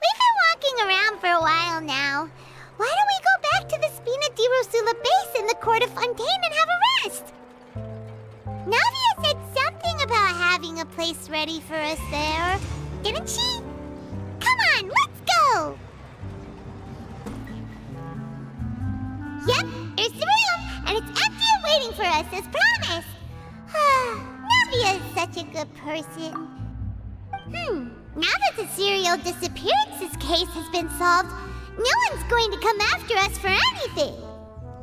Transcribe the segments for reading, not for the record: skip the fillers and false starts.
We've been walking around for a while now. Why don't we go back to the Spina di Rosula base in the court of Fontaine and have a rest? Navia said something about having a place ready for us there, didn't she? Come on, let's go! Yep, there's the room, and it's empty and waiting for us as promised. Navia is such a good person. Now that the serial disappearances case has been solved, no one's going to come after us for anything.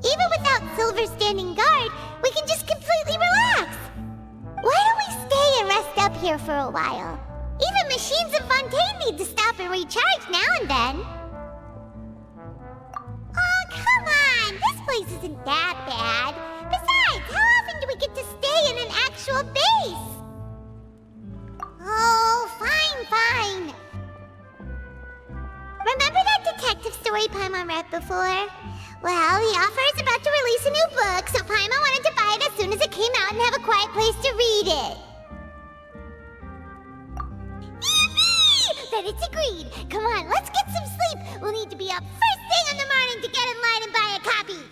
Even without Silver standing guard, we can just completely relax. Why don't we stay and rest up here for a while? Even machines in Fontaine need to stop and recharge now and then. Oh, come on! This place isn't that bad. Besides, how often do we get to stay in an actual base? Oh, fine. Remember that detective story Paimon read before? Well, the author is about to release a new book, so Paimon wanted to buy it as soon as it came out and have a quiet place to read it. Yippee! Then it's agreed. Come on, let's get some sleep. We'll need to be up first thing in the morning to get in line and buy a copy.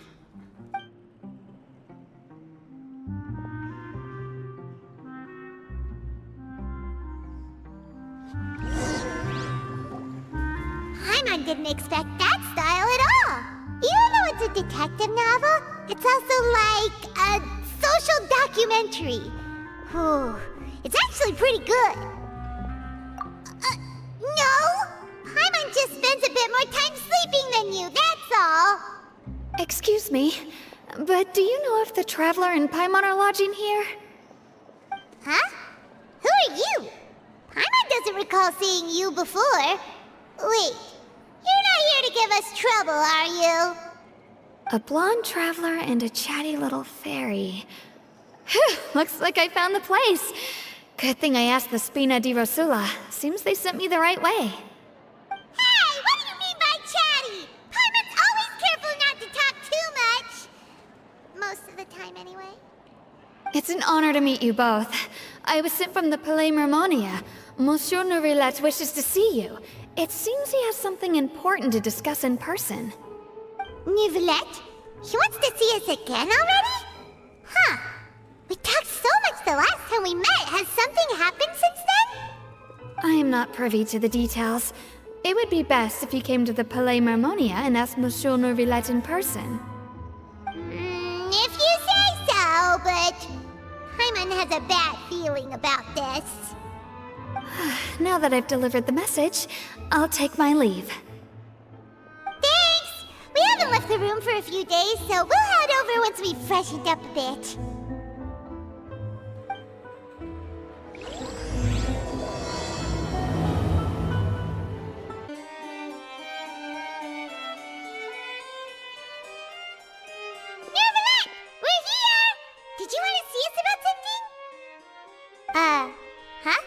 Paimon didn't expect that style at all. Even though it's a detective novel, it's also like a social documentary. It's actually pretty good. No! Paimon just spends a bit more time sleeping than you, that's all. Excuse me, but do you know if the Traveler and Paimon are lodging here? Huh? Who are you? Paimon doesn't recall seeing you before. Wait, you're not here to give us trouble, are you? A blonde traveler and a chatty little fairy. Phew, looks like I found the place. Good thing I asked the Spina di Rosula. Seems they sent me the right way. Hey, what do you mean by chatty? Paimon's always careful not to talk too much. Most of the time, anyway. It's an honor to meet you both. I was sent from the Palais Mermonia. Monsieur Nourilette wishes to see you. It seems he has something important to discuss in person. Nourilette? He wants to see us again already? Huh. We talked so much the last time we met. Has something happened since then? I am not privy to the details. It would be best if you came to the Palais Mermonia and asked Monsieur Nourilette in person. If you say so, but Paimon has a bad feeling about this. Now that I've delivered the message, I'll take my leave. Thanks! We haven't left the room for a few days, so we'll head over once we've freshened up a bit. Nourilette! We're here! Did you want to see us about something? Huh?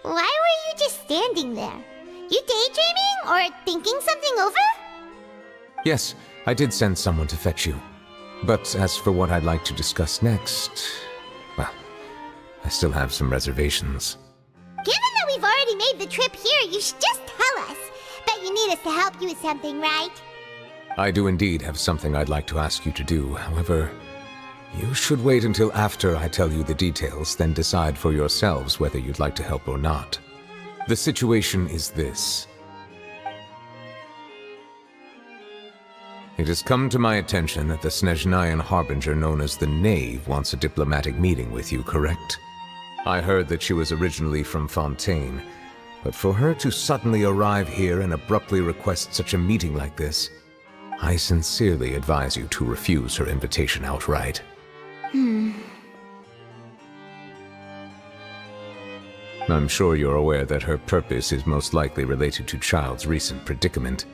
Why were you just standing there? You daydreaming or thinking something over? Yes, I did send someone to fetch you. But as for what I'd like to discuss next, well, I still have some reservations. Given that we've already made the trip here, you should just tell us. Bet you need us to help you with something, right? I do indeed have something I'd like to ask you to do. However, you should wait until after I tell you the details, then decide for yourselves whether you'd like to help or not. The situation is this. It has come to my attention that the Snezhnayan harbinger known as the Knave wants a diplomatic meeting with you, correct? I heard that she was originally from Fontaine, but for her to suddenly arrive here and abruptly request such a meeting like this, I sincerely advise you to refuse her invitation outright. I'm sure you're aware that her purpose is most likely related to Child's recent predicament.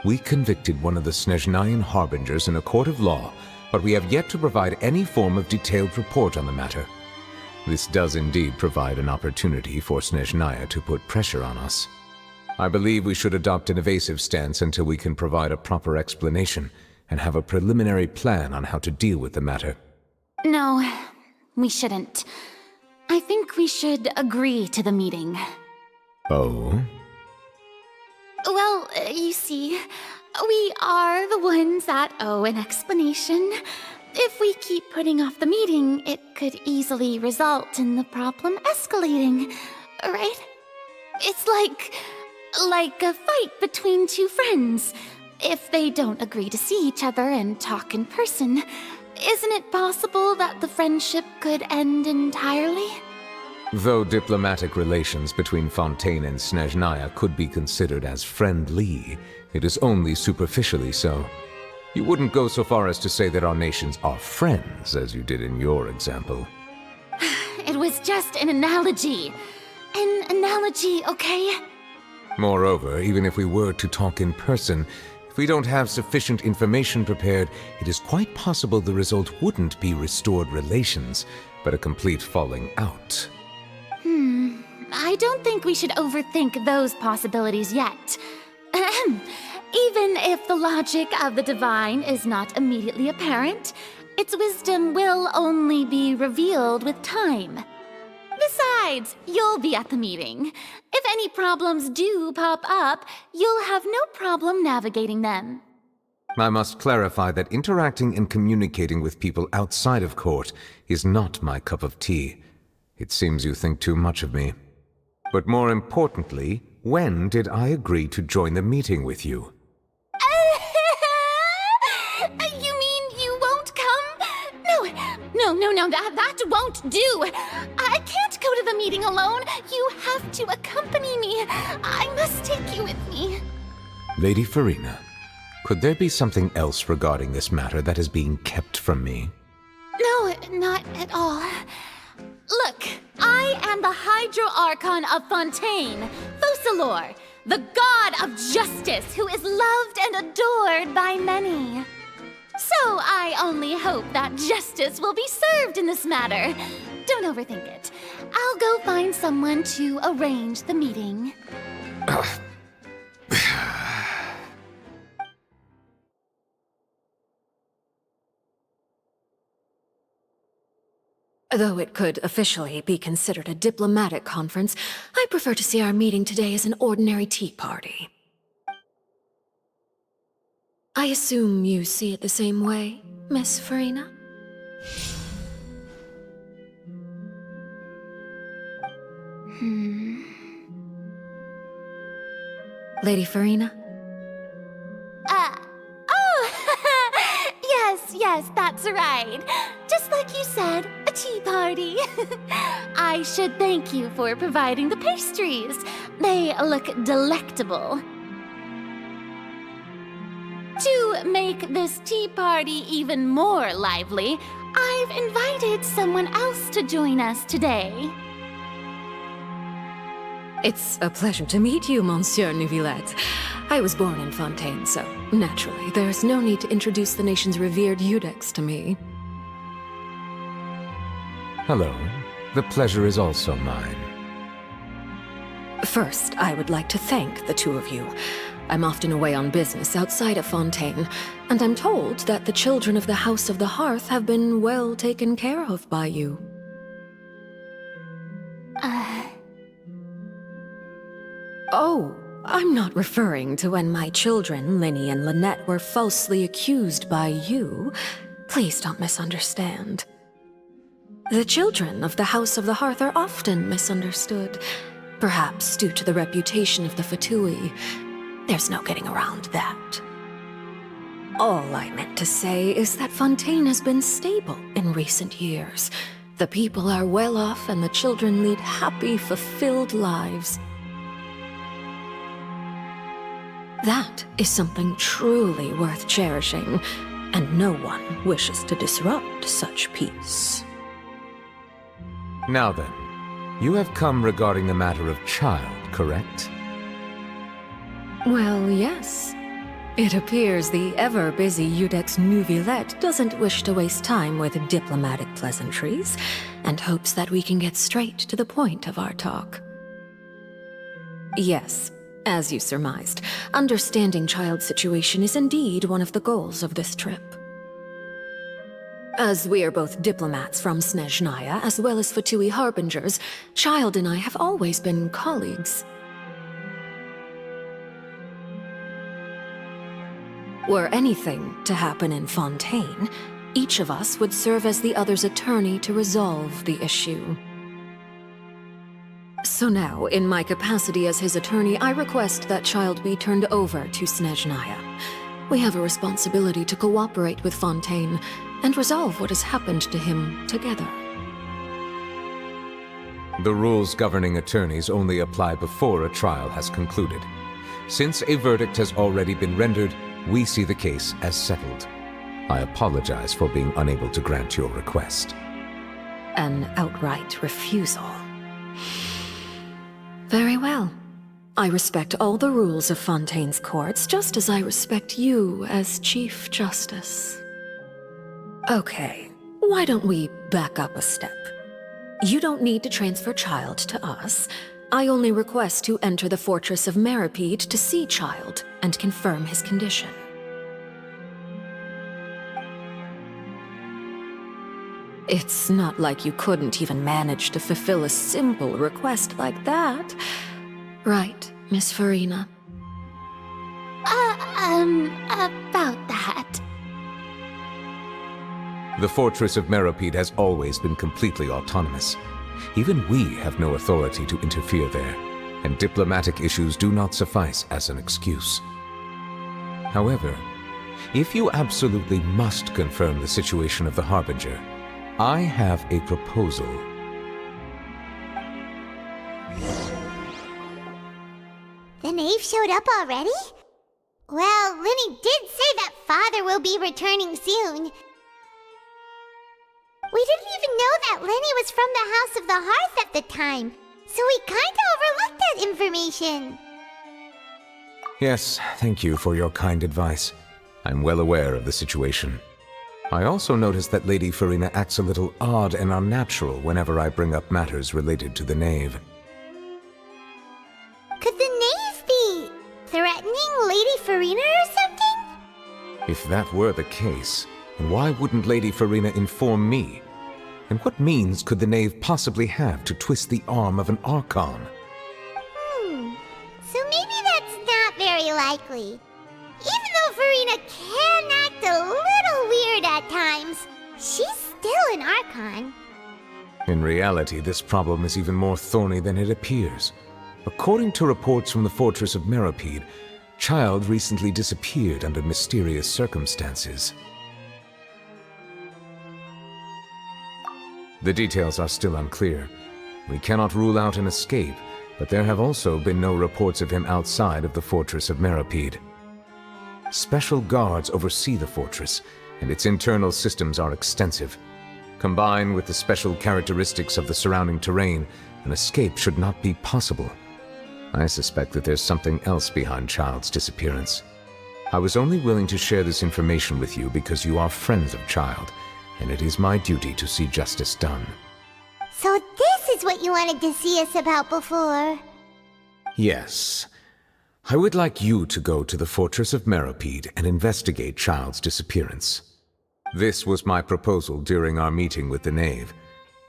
We convicted one of the Snezhnayan harbingers in a court of law, but we have yet to provide any form of detailed report on the matter. This does indeed provide an opportunity for Snezhnaya to put pressure on us. I believe we should adopt an evasive stance until we can provide a proper explanation and have a preliminary plan on how to deal with the matter. No, we shouldn't. I think we should agree to the meeting. Oh? Well, you see, we are the ones that owe an explanation. If we keep putting off the meeting, it could easily result in the problem escalating, right? It's like a fight between two friends. If they don't agree to see each other and talk in person, isn't it possible that the friendship could end entirely? Though diplomatic relations between Fontaine and Snezhnaya could be considered as friendly, it is only superficially so. You wouldn't go so far as to say that our nations are friends, as you did in your example. It was just an analogy. An analogy, okay? Moreover, even if we were to talk in person, if we don't have sufficient information prepared, it is quite possible the result wouldn't be restored relations, but a complete falling out. I don't think we should overthink those possibilities yet. Ahem. Even if the logic of the divine is not immediately apparent, its wisdom will only be revealed with time. Besides, you'll be at the meeting. If any problems do pop up, you'll have no problem navigating them. I must clarify that interacting and communicating with people outside of court is not my cup of tea. It seems you think too much of me. But more importantly, when did I agree to join the meeting with you? You mean you won't come? No, that won't do. I can't go to the meeting alone. You have to accompany me. I must take you with me. Lady Farina, could there be something else regarding this matter that is being kept from me? No, not at all. Look, I am the Hydro Archon of Fontaine, Focalor, the god of justice who is loved and adored by many. So I only hope that justice will be served in this matter. Don't overthink it. I'll go find someone to arrange the meeting. Though it could officially be considered a diplomatic conference, I prefer to see our meeting today as an ordinary tea party. I assume you see it the same way, Miss Farina? Lady Farina? Yes, that's right. Just like you said, a tea party. I should thank you for providing the pastries. They look delectable. To make this tea party even more lively, I've invited someone else to join us today. It's a pleasure to meet you, Monsieur Neuvillette. I was born in Fontaine, so naturally, there's no need to introduce the nation's revered Eudex to me. Hello. The pleasure is also mine. First, I would like to thank the two of you. I'm often away on business outside of Fontaine, and I'm told that the children of the House of the Hearth have been well taken care of by you. Oh, I'm not referring to when my children, Linny and Lynette, were falsely accused by you. Please don't misunderstand. The children of the House of the Hearth are often misunderstood, perhaps due to the reputation of the Fatui. There's no getting around that. All I meant to say is that Fontaine has been stable in recent years. The people are well off and the children lead happy, fulfilled lives. That is something truly worth cherishing, and no one wishes to disrupt such peace. Now then, you have come regarding the matter of child, correct? Well, yes. It appears the ever-busy Eudex Neuvillette doesn't wish to waste time with diplomatic pleasantries, and hopes that we can get straight to the point of our talk. Yes, as you surmised, understanding child's situation is indeed one of the goals of this trip. As we are both diplomats from Snezhnaya, as well as Fatui harbingers, Child and I have always been colleagues. Were anything to happen in Fontaine, each of us would serve as the other's attorney to resolve the issue. So now, in my capacity as his attorney, I request that child be turned over to Snezhnaya. We have a responsibility to cooperate with Fontaine and resolve what has happened to him together. The rules governing attorneys only apply before a trial has concluded. Since a verdict has already been rendered, we see the case as settled. I apologize for being unable to grant your request. An outright refusal. Very well. I respect all the rules of Fontaine's courts, just as I respect you as Chief Justice. Okay, why don't we back up a step? You don't need to transfer child to us. I only request to enter the Fortress of Meripede to see child and confirm his condition. It's not like you couldn't even manage to fulfill a simple request like that. Right, Miss Farina? About that. The Fortress of Meripede has always been completely autonomous. Even we have no authority to interfere there, and diplomatic issues do not suffice as an excuse. However, if you absolutely must confirm the situation of the Harbinger, I have a proposal. The knave showed up already? Well, Linny did say that father will be returning soon. We didn't even know that Lenny was from the House of the Hearth at the time, so we kinda overlooked that information. Yes, thank you for your kind advice. I'm well aware of the situation. I also noticed that Lady Farina acts a little odd and unnatural whenever I bring up matters related to the knave. Could the knave be threatening Lady Farina or something? If that were the case, then why wouldn't Lady Farina inform me? And what means could the knave possibly have to twist the arm of an Archon? So maybe that's not very likely. Even though Farina can act a little weird at times, she's still an Archon. In reality, this problem is even more thorny than it appears. According to reports from the Fortress of Meripede, Child recently disappeared under mysterious circumstances. The details are still unclear. We cannot rule out an escape, but there have also been no reports of him outside of the Fortress of Meripede. Special guards oversee the fortress, and its internal systems are extensive. Combined with the special characteristics of the surrounding terrain, an escape should not be possible. I suspect that there's something else behind Child's disappearance. I was only willing to share this information with you because you are friends of Child, and it is my duty to see justice done. So this is what you wanted to see us about before. Yes. I would like you to go to the Fortress of Meripede and investigate Child's disappearance. This was my proposal during our meeting with the knave.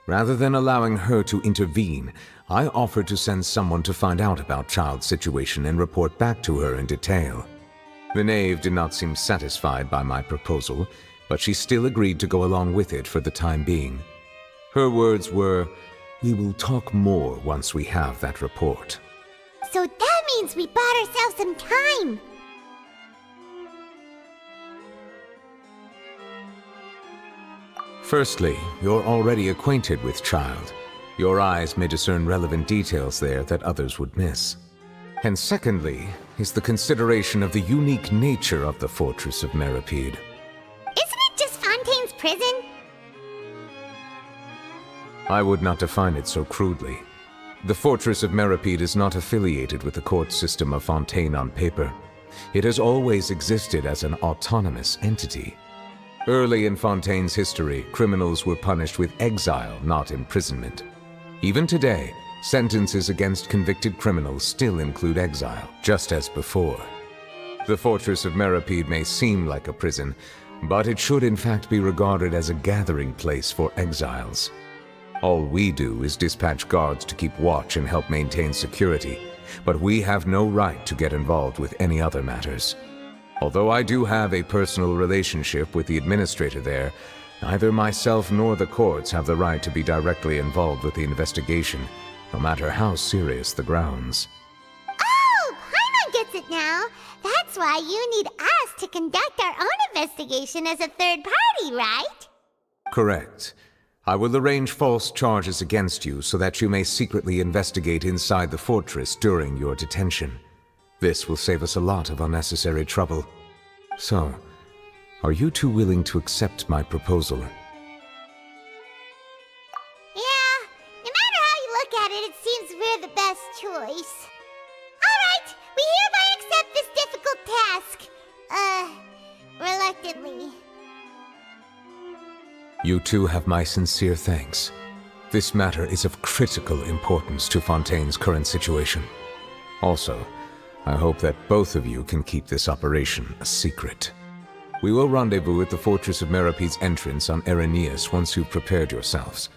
Rather than allowing her to intervene, I offered to send someone to find out about Child's situation and report back to her in detail. The knave did not seem satisfied by my proposal, but she still agreed to go along with it for the time being. Her words were, "We will talk more once we have that report." So that means we bought ourselves some time. Firstly, you're already acquainted with Child. Your eyes may discern relevant details there that others would miss. And secondly, is the consideration of the unique nature of the Fortress of Meripede. Isn't it just Fontaine's prison? I would not define it so crudely. The Fortress of Meripede is not affiliated with the court system of Fontaine on paper. It has always existed as an autonomous entity. Early in Fontaine's history, criminals were punished with exile, not imprisonment. Even today, sentences against convicted criminals still include exile, just as before. The Fortress of Meripede may seem like a prison, but it should in fact be regarded as a gathering place for exiles. All we do is dispatch guards to keep watch and help maintain security, but we have no right to get involved with any other matters. Although I do have a personal relationship with the administrator there, neither myself nor the courts have the right to be directly involved with the investigation, no matter how serious the grounds. Oh, Paimon gets it now. That's why you need us to conduct our own investigation as a third party, right? Correct. I will arrange false charges against you so that you may secretly investigate inside the fortress during your detention. This will save us a lot of unnecessary trouble. So, are you two willing to accept my proposal? Yeah, no matter how you look at it, it seems we're the best choice. Alright, we hereby accept this difficult task. Reluctantly. You two have my sincere thanks. This matter is of critical importance to Fontaine's current situation. Also, I hope that both of you can keep this operation a secret. We will rendezvous at the Fortress of Meropede's entrance on Erinius once you've prepared yourselves.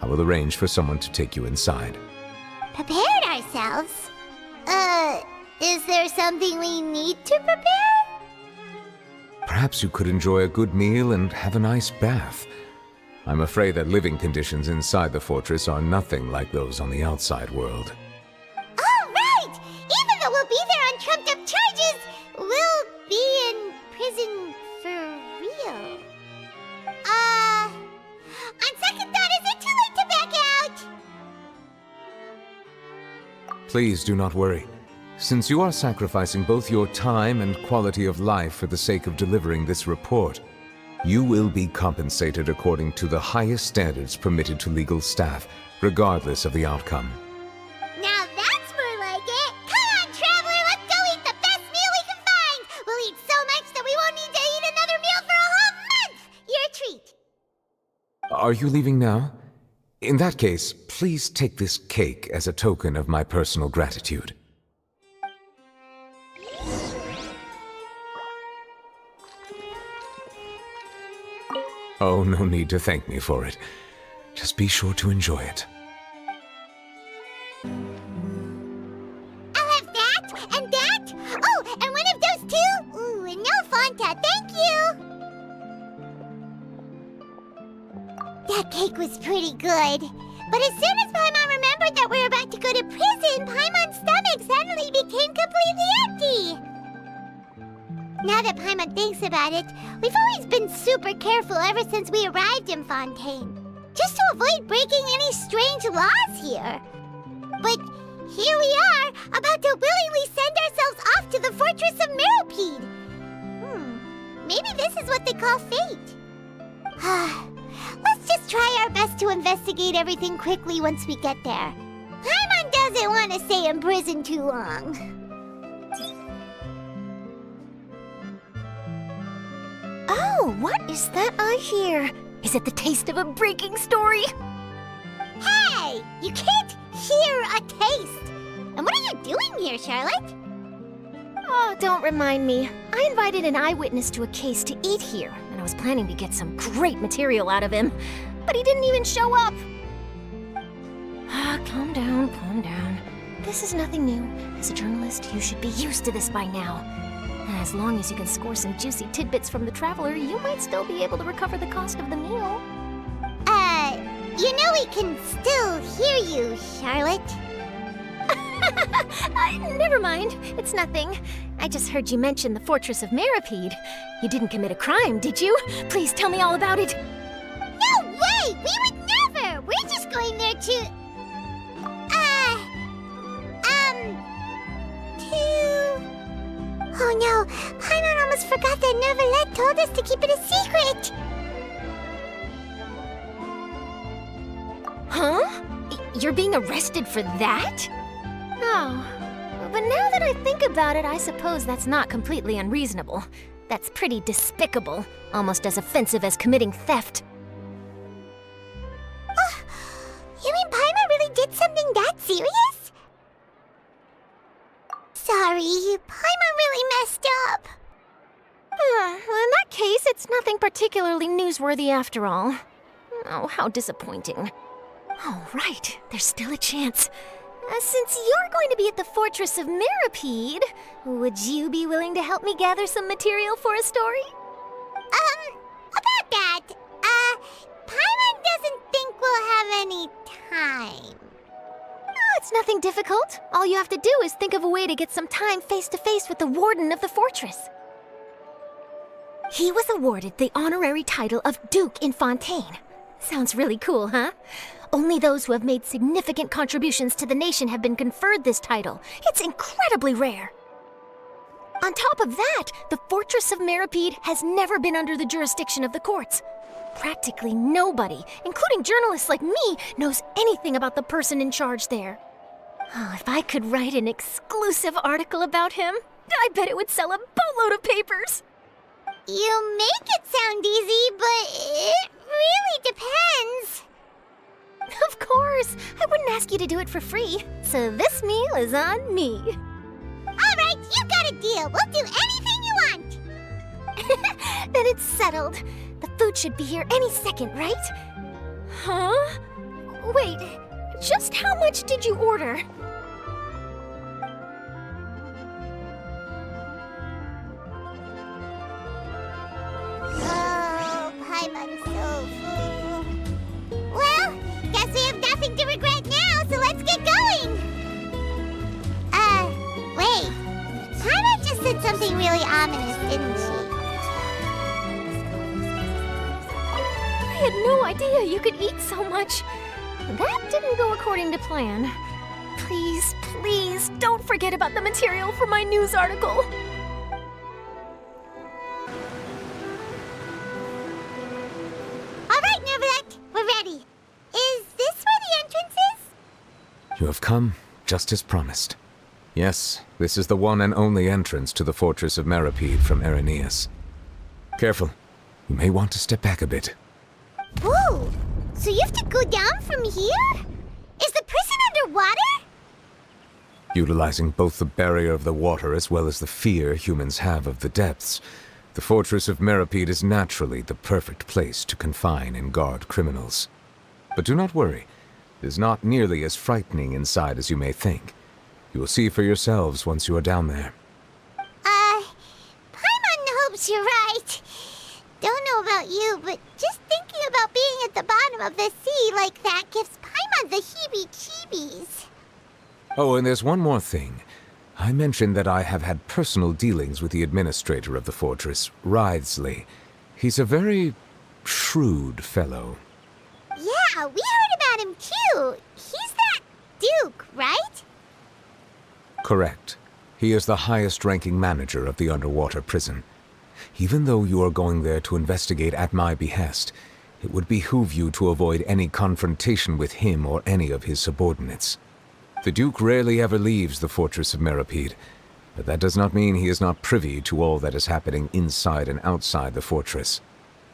I will arrange for someone to take you inside. Prepared ourselves? Is there something we need to prepare? Perhaps you could enjoy a good meal and have a nice bath. I'm afraid that living conditions inside the fortress are nothing like those on the outside world. Oh, right! Even though we'll be there on trumped-up charges, we'll be in prison for real. On second thought, is it too late to back out? Please do not worry. Since you are sacrificing both your time and quality of life for the sake of delivering this report, you will be compensated according to the highest standards permitted to legal staff, regardless of the outcome. Now that's more like it! Come on, traveler, let's go eat the best meal we can find! We'll eat so much that we won't need to eat another meal for a whole month! You're a treat! Are you leaving now? In that case, please take this cake as a token of my personal gratitude. Oh, no need to thank me for it. Just be sure to enjoy it. I'll have that, and that! Oh, and one of those two! Ooh, and no Fanta, thank you! That cake was pretty good. But as soon as Paimon remembered that we're about to go to prison, Paimon's stomach suddenly became completely empty! Now that Paimon thinks about it, we've always been super careful ever since we arrived in Fontaine. Just to avoid breaking any strange laws here. But here we are, about to willingly send ourselves off to the Fortress of Meropede. Maybe this is what they call fate. Let's just try our best to investigate everything quickly once we get there. Paimon doesn't want to stay in prison too long. Oh, what is that I hear? Is it the taste of a breaking story? Hey! You can't hear a taste! And what are you doing here, Charlotte? Oh, don't remind me. I invited an eyewitness to a case to eat here, and I was planning to get some great material out of him. But he didn't even show up. Calm down, calm down. This is nothing new. As a journalist, you should be used to this by now. As long as you can score some juicy tidbits from the traveler, you might still be able to recover the cost of the meal. You know we can still hear you, Charlotte. Never mind. It's nothing. I just heard you mention the Fortress of Meropede. You didn't commit a crime, did you? Please tell me all about it. No way! We would never! We're just going there to... Oh no, Paimon almost forgot that Neverlet told us to keep it a secret! Huh? You're being arrested for that? Oh, but now that I think about it, I suppose that's not completely unreasonable. That's pretty despicable, almost as offensive as committing theft. You mean Paimon really did something that serious? Sorry, Paimon really messed up. Well, in that case, it's nothing particularly newsworthy after all. Oh, how disappointing. Oh, right, there's still a chance. Since you're going to be at the Fortress of Mirapede, would you be willing to help me gather some material for a story? About that, Paimon doesn't think we'll have any time. Oh, it's nothing difficult. All you have to do is think of a way to get some time face-to-face with the Warden of the Fortress. He was awarded the honorary title of Duke in Fontaine. Sounds really cool, huh? Only those who have made significant contributions to the nation have been conferred this title. It's incredibly rare. On top of that, the Fortress of Mirapede has never been under the jurisdiction of the courts. Practically nobody, including journalists like me, knows anything about the person in charge there. Oh, if I could write an exclusive article about him, I bet it would sell a boatload of papers. You make it sound easy, but it really depends. Of course, I wouldn't ask you to do it for free, so this meal is on me. All right, you got a deal. We'll do anything you want. Then it's settled. The food should be here any second, right? Huh? Wait, just how much did you order? Oh, Paimon's so full. Well, guess we have nothing to regret now, so let's get going. Wait. Paimon just said something really ominous, didn't she? I had no idea you could eat so much. That didn't go according to plan. Please, please, don't forget about the material for my news article. All right, Nervalek, we're ready. Is this where the entrance is? You have come just as promised. Yes, this is the one and only entrance to the Fortress of Mirapede from Araneus. Careful. You may want to step back a bit. Whoa! So you have to go down from here? Is the prison underwater? Utilizing both the barrier of the water as well as the fear humans have of the depths, the Fortress of Mirapede is naturally the perfect place to confine and guard criminals. But do not worry. It is not nearly as frightening inside as you may think. You will see for yourselves once you are down there. Paimon hopes you're right. Don't know about you, but just thinking about being at the bottom of the sea like that gives Paimon the heebie-jeebies. Oh, and there's one more thing. I mentioned that I have had personal dealings with the administrator of the fortress, Writhsley. He's a very shrewd fellow. Yeah, we heard about him too. He's that Duke, right? Correct. He is the highest-ranking manager of the underwater prison. Even though you are going there to investigate at my behest, it would behoove you to avoid any confrontation with him or any of his subordinates. The Duke rarely ever leaves the Fortress of Mirapede, but that does not mean he is not privy to all that is happening inside and outside the fortress.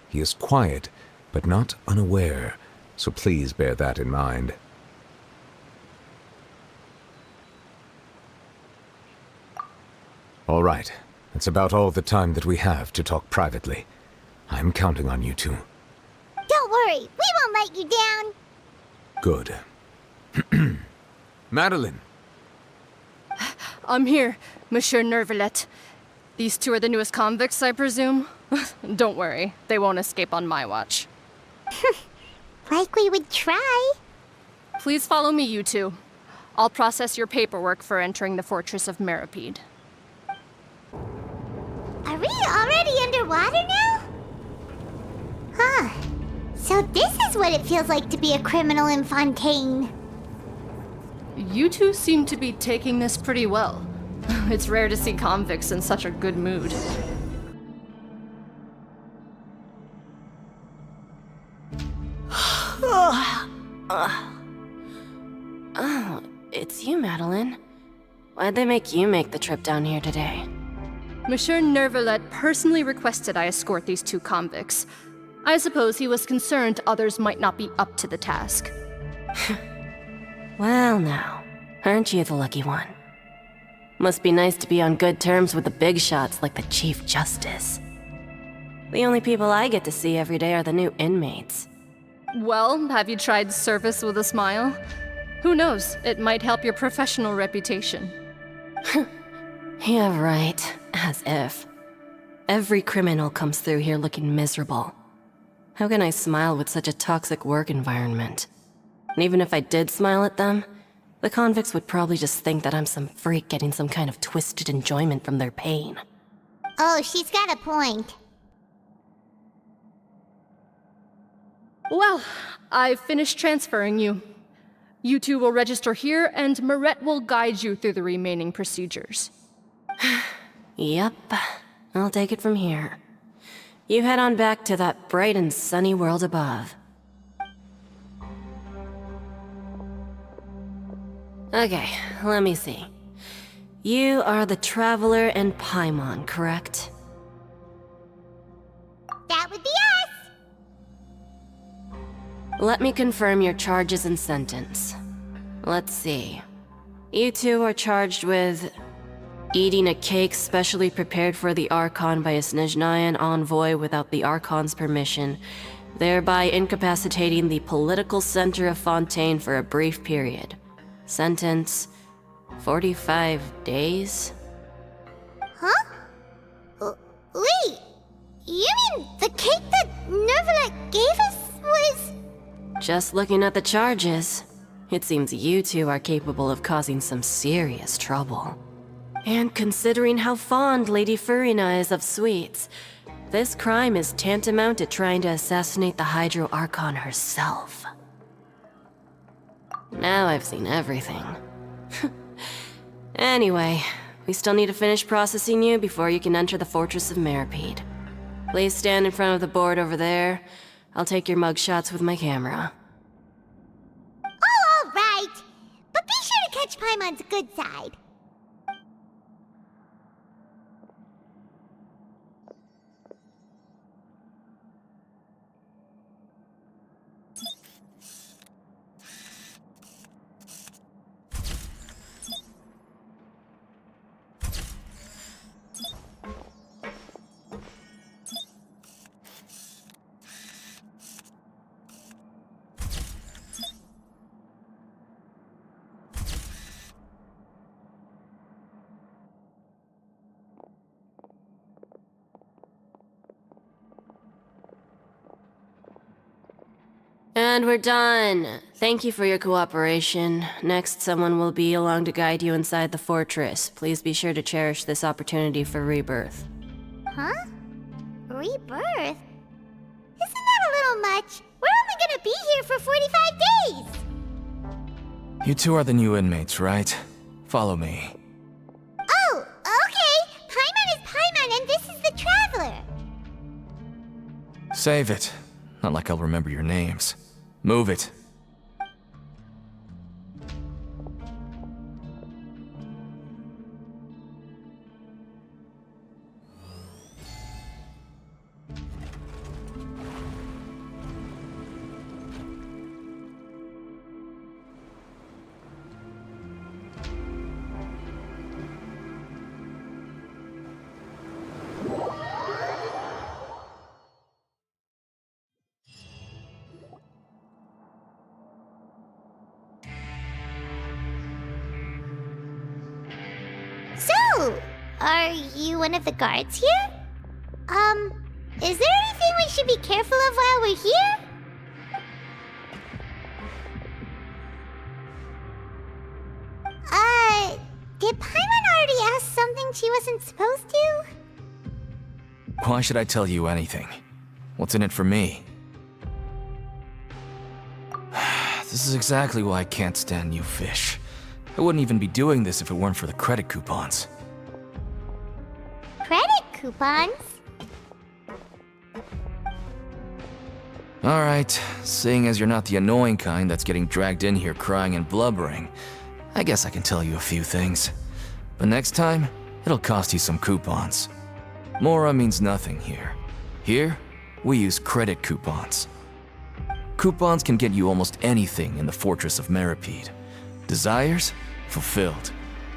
He is quiet, but not unaware, so please bear that in mind. All right, that's about all the time that we have to talk privately. I'm counting on you two. Don't worry, we won't let you down. Good. Madeline! I'm here, Monsieur Nervalet. These two are the newest convicts, I presume? Don't worry, they won't escape on my watch. Like we would try. Please follow me, you two. I'll process your paperwork for entering the Fortress of Mirapede. Are we already underwater now? Huh. So this is what it feels like to be a criminal in Fontaine. You two seem to be taking this pretty well. It's rare to see convicts in such a good mood. Oh, it's you, Madeline. Why'd they make you make the trip down here today? Monsieur Nervalet personally requested I escort these two convicts. I suppose he was concerned others might not be up to the task. Well now, aren't you the lucky one? Must be nice to be on good terms with the big shots like the Chief Justice. The only people I get to see every day are the new inmates. Well, have you tried service with a smile? Who knows? It might help your professional reputation. Yeah, right. As if. Every criminal comes through here looking miserable. How can I smile with such a toxic work environment? And even if I did smile at them, the convicts would probably just think that I'm some freak getting some kind of twisted enjoyment from their pain. Oh, she's got a point. Well, I've finished transferring you. You two will register here, and Marette will guide you through the remaining procedures. Yep, I'll take it from here. You head on back to that bright and sunny world above. Okay, let me see. You are the Traveler and Paimon, correct? That would be us! Let me confirm your charges and sentence. Let's see. You two are charged with eating a cake specially prepared for the Archon by a Snezhnayan envoy without the Archon's permission, thereby incapacitating the political center of Fontaine for a brief period. Sentence: 45 days? Huh? Wait, you mean the cake that Nervalet gave us was... Just looking at the charges, it seems you two are capable of causing some serious trouble. And considering how fond Lady Furina is of sweets, this crime is tantamount to trying to assassinate the Hydro Archon herself. Now I've seen everything. Anyway, we still need to finish processing you before you can enter the Fortress of Meripede. Please stand in front of the board over there. I'll take your mugshots with my camera. Oh, all right. But be sure to catch Paimon's good side. And we're done. Thank you for your cooperation. Next, someone will be along to guide you inside the fortress. Please be sure to cherish this opportunity for rebirth. Huh? Rebirth? Isn't that a little much? We're only gonna be here for 45 days! You two are the new inmates, right? Follow me. Oh, okay! Paimon is Paimon and this is the Traveler! Save it. Not like I'll remember your names. Move it. So, are you one of the guards here? Is there anything we should be careful of while we're here? Did Paimon already ask something she wasn't supposed to? Why should I tell you anything? What's in it for me? This is exactly why I can't stand you fish. I wouldn't even be doing this if it weren't for the credit coupons. Credit coupons? Alright, seeing as you're not the annoying kind that's getting dragged in here crying and blubbering, I guess I can tell you a few things. But next time, it'll cost you some coupons. Mora means nothing here. Here, we use credit coupons. Coupons can get you almost anything in the Fortress of Meripede. Desires? Fulfilled.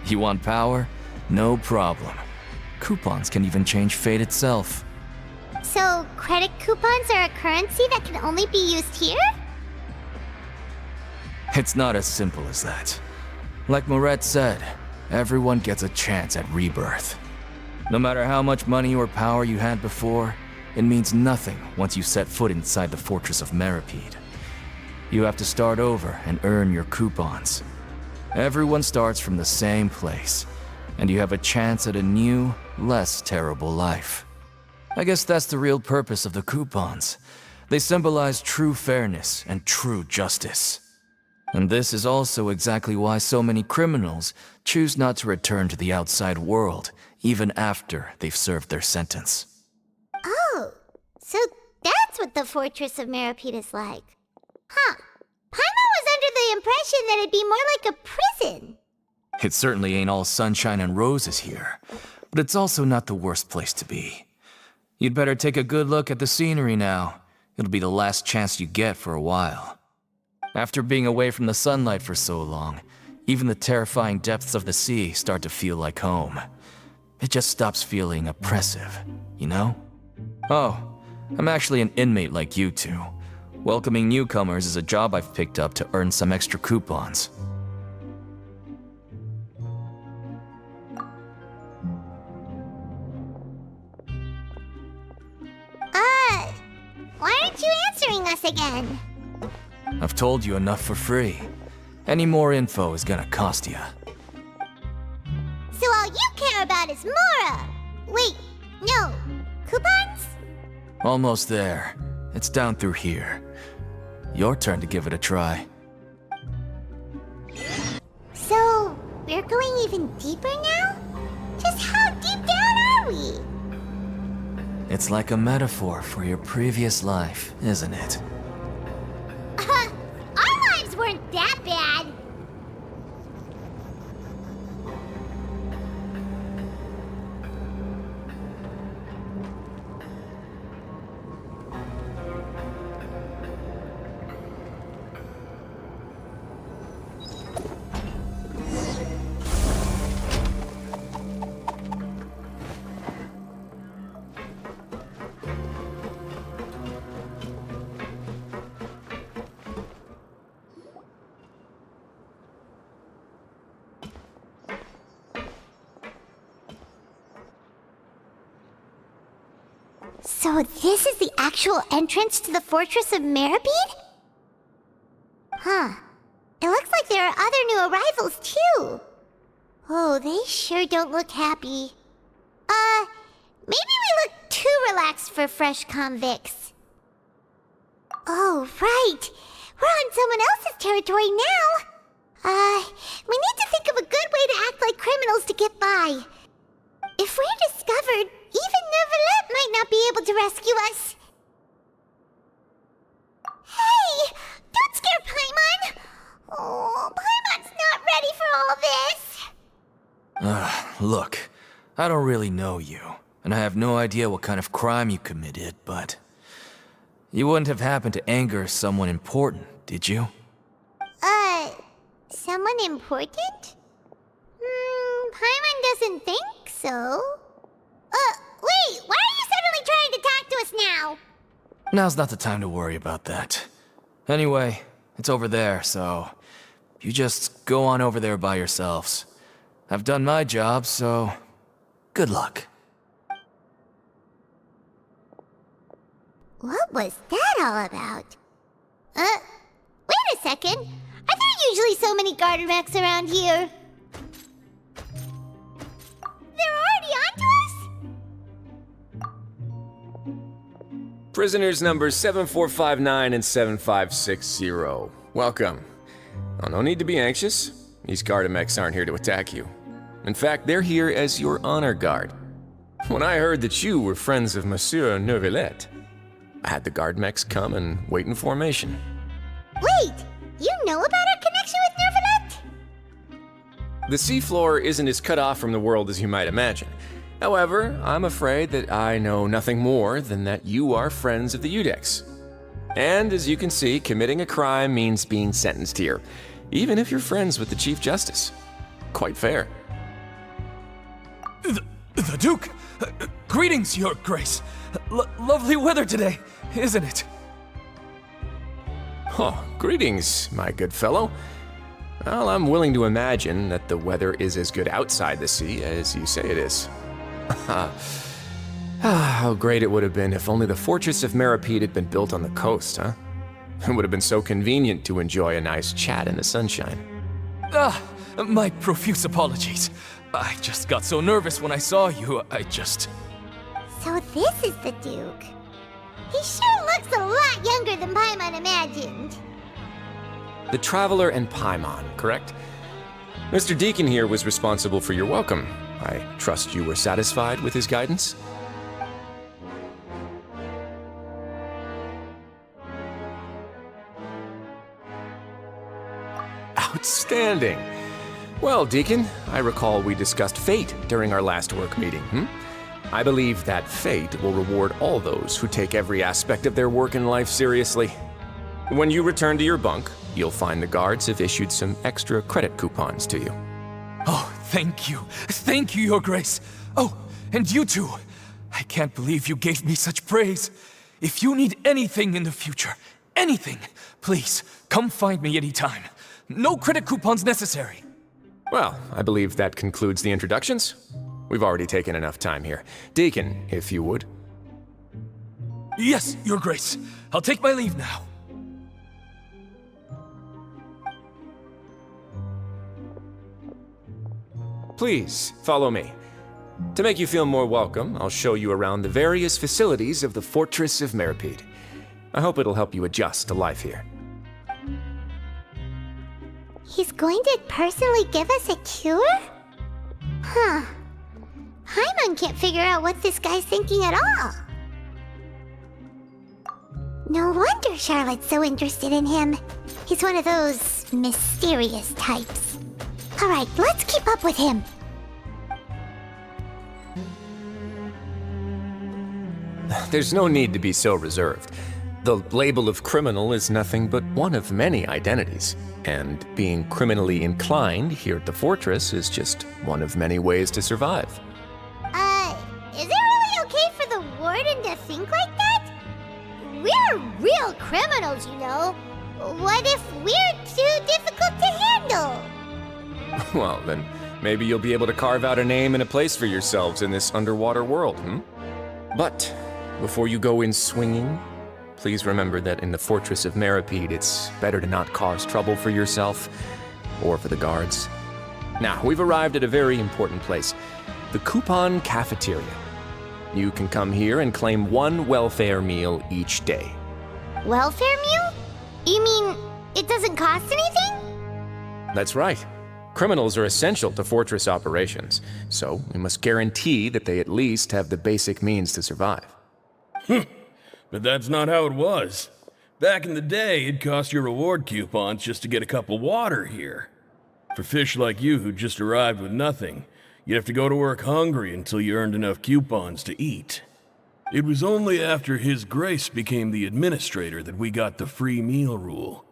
You want power? No problem. Coupons can even change fate itself. So, credit coupons are a currency that can only be used here? It's not as simple as that. Like Moret said, everyone gets a chance at rebirth. No matter how much money or power you had before, it means nothing once you set foot inside the fortress of Meripede. You have to start over and earn your coupons. Everyone starts from the same place, and you have a chance at a new, less terrible life. I guess that's the real purpose of the coupons. They symbolize true fairness and true justice. And this is also exactly why so many criminals choose not to return to the outside world, even after they've served their sentence. Oh, so that's what the Fortress of Meripede is like. Huh. Paimon was under the impression that it'd be more like a prison. It certainly ain't all sunshine and roses here, but it's also not the worst place to be. You'd better take a good look at the scenery now. It'll be the last chance you get for a while. After being away from the sunlight for so long, even the terrifying depths of the sea start to feel like home. It just stops feeling oppressive, you know? Oh, I'm actually an inmate like you two. Welcoming newcomers is a job I've picked up to earn some extra coupons. Why aren't you answering us again? I've told you enough for free. Any more info is gonna cost you. So all you care about is Mora! Wait, no. Coupons? Almost there. It's down through here. Your turn to give it a try. So, we're going even deeper now? Just how deep down are we? It's like a metaphor for your previous life, isn't it? Our lives weren't that bad. So this is the actual entrance to the Fortress of Meripede? Huh. It looks like there are other new arrivals, too. Oh, they sure don't look happy. Maybe we look too relaxed for fresh convicts. Oh, right. We're on someone else's territory now. We need to think of a good way to act like criminals to get by. If we're discovered, even Neuvillette might not be able to rescue us. Hey! Don't scare Paimon! Oh, Paimon's not ready for all this! Look, I don't really know you, and I have no idea what kind of crime you committed, but... You wouldn't have happened to anger someone important, did you? Someone important? Paimon doesn't think so. Wait, why are you suddenly trying to talk to us now? Now's not the time to worry about that. Anyway, it's over there, so... You just go on over there by yourselves. I've done my job, so... Good luck. What was that all about? Wait a second. Are there usually so many garter mechs around here? They're already onto us? Prisoners numbers 7459 and 7560. Welcome. Oh, no need to be anxious. These Gardamex aren't here to attack you. In fact, they're here as your honor guard. When I heard that you were friends of Monsieur Neuvillette, I had the Gardamex come and wait in formation. Wait, you know about our connection with Neuvillette? The seafloor isn't as cut off from the world as you might imagine. However, I'm afraid that I know nothing more than that you are friends of the Udex. And as you can see, committing a crime means being sentenced here, even if you're friends with the Chief Justice. Quite fair. The Duke! Greetings, Your Grace! Lovely weather today, isn't it? Oh, greetings, my good fellow. Well, I'm willing to imagine that the weather is as good outside the sea as you say it is. How great it would have been if only the Fortress of Meripede had been built on the coast, huh? It would have been so convenient to enjoy a nice chat in the sunshine. My profuse apologies. I just got so nervous when I saw you, So this is the Duke. He sure looks a lot younger than Paimon imagined. The Traveler and Paimon, correct? Mr. Deacon here was responsible for your welcome. I trust you were satisfied with his guidance? Outstanding! Well, Deacon, I recall we discussed fate during our last work meeting, I believe that fate will reward all those who take every aspect of their work in life seriously. When you return to your bunk, you'll find the guards have issued some extra credit coupons to you. Oh, thank you. Thank you, Your Grace. Oh, and you too. I can't believe you gave me such praise. If you need anything in the future, anything, please, come find me anytime. No credit coupons necessary. Well, I believe that concludes the introductions. We've already taken enough time here. Deacon, if you would. Yes, Your Grace. I'll take my leave now. Please, follow me. To make you feel more welcome, I'll show you around the various facilities of the Fortress of Meripede. I hope it'll help you adjust to life here. He's going to personally give us a cure? Huh. Paimon can't figure out what this guy's thinking at all. No wonder Charlotte's so interested in him. He's one of those mysterious types. Alright, let's keep up with him. There's no need to be so reserved. The label of criminal is nothing but one of many identities, and being criminally inclined here at the Fortress is just one of many ways to survive. Is it really okay for the Warden to think like that? We're real criminals, you know. What if we're too difficult to handle? Well, then maybe you'll be able to carve out a name and a place for yourselves in this underwater world, But before you go in swinging, please remember that in the Fortress of Meripede, it's better to not cause trouble for yourself or for the guards. Now, we've arrived at a very important place, the Coupon Cafeteria. You can come here and claim one welfare meal each day. Welfare meal? You mean it doesn't cost anything? That's right. Criminals are essential to Fortress operations, so we must guarantee that they at least have the basic means to survive. But that's not how it was. Back in the day, it cost your reward coupons just to get a cup of water here. For fish like you who just arrived with nothing, you'd have to go to work hungry until you earned enough coupons to eat. It was only after His Grace became the administrator that we got the free meal rule.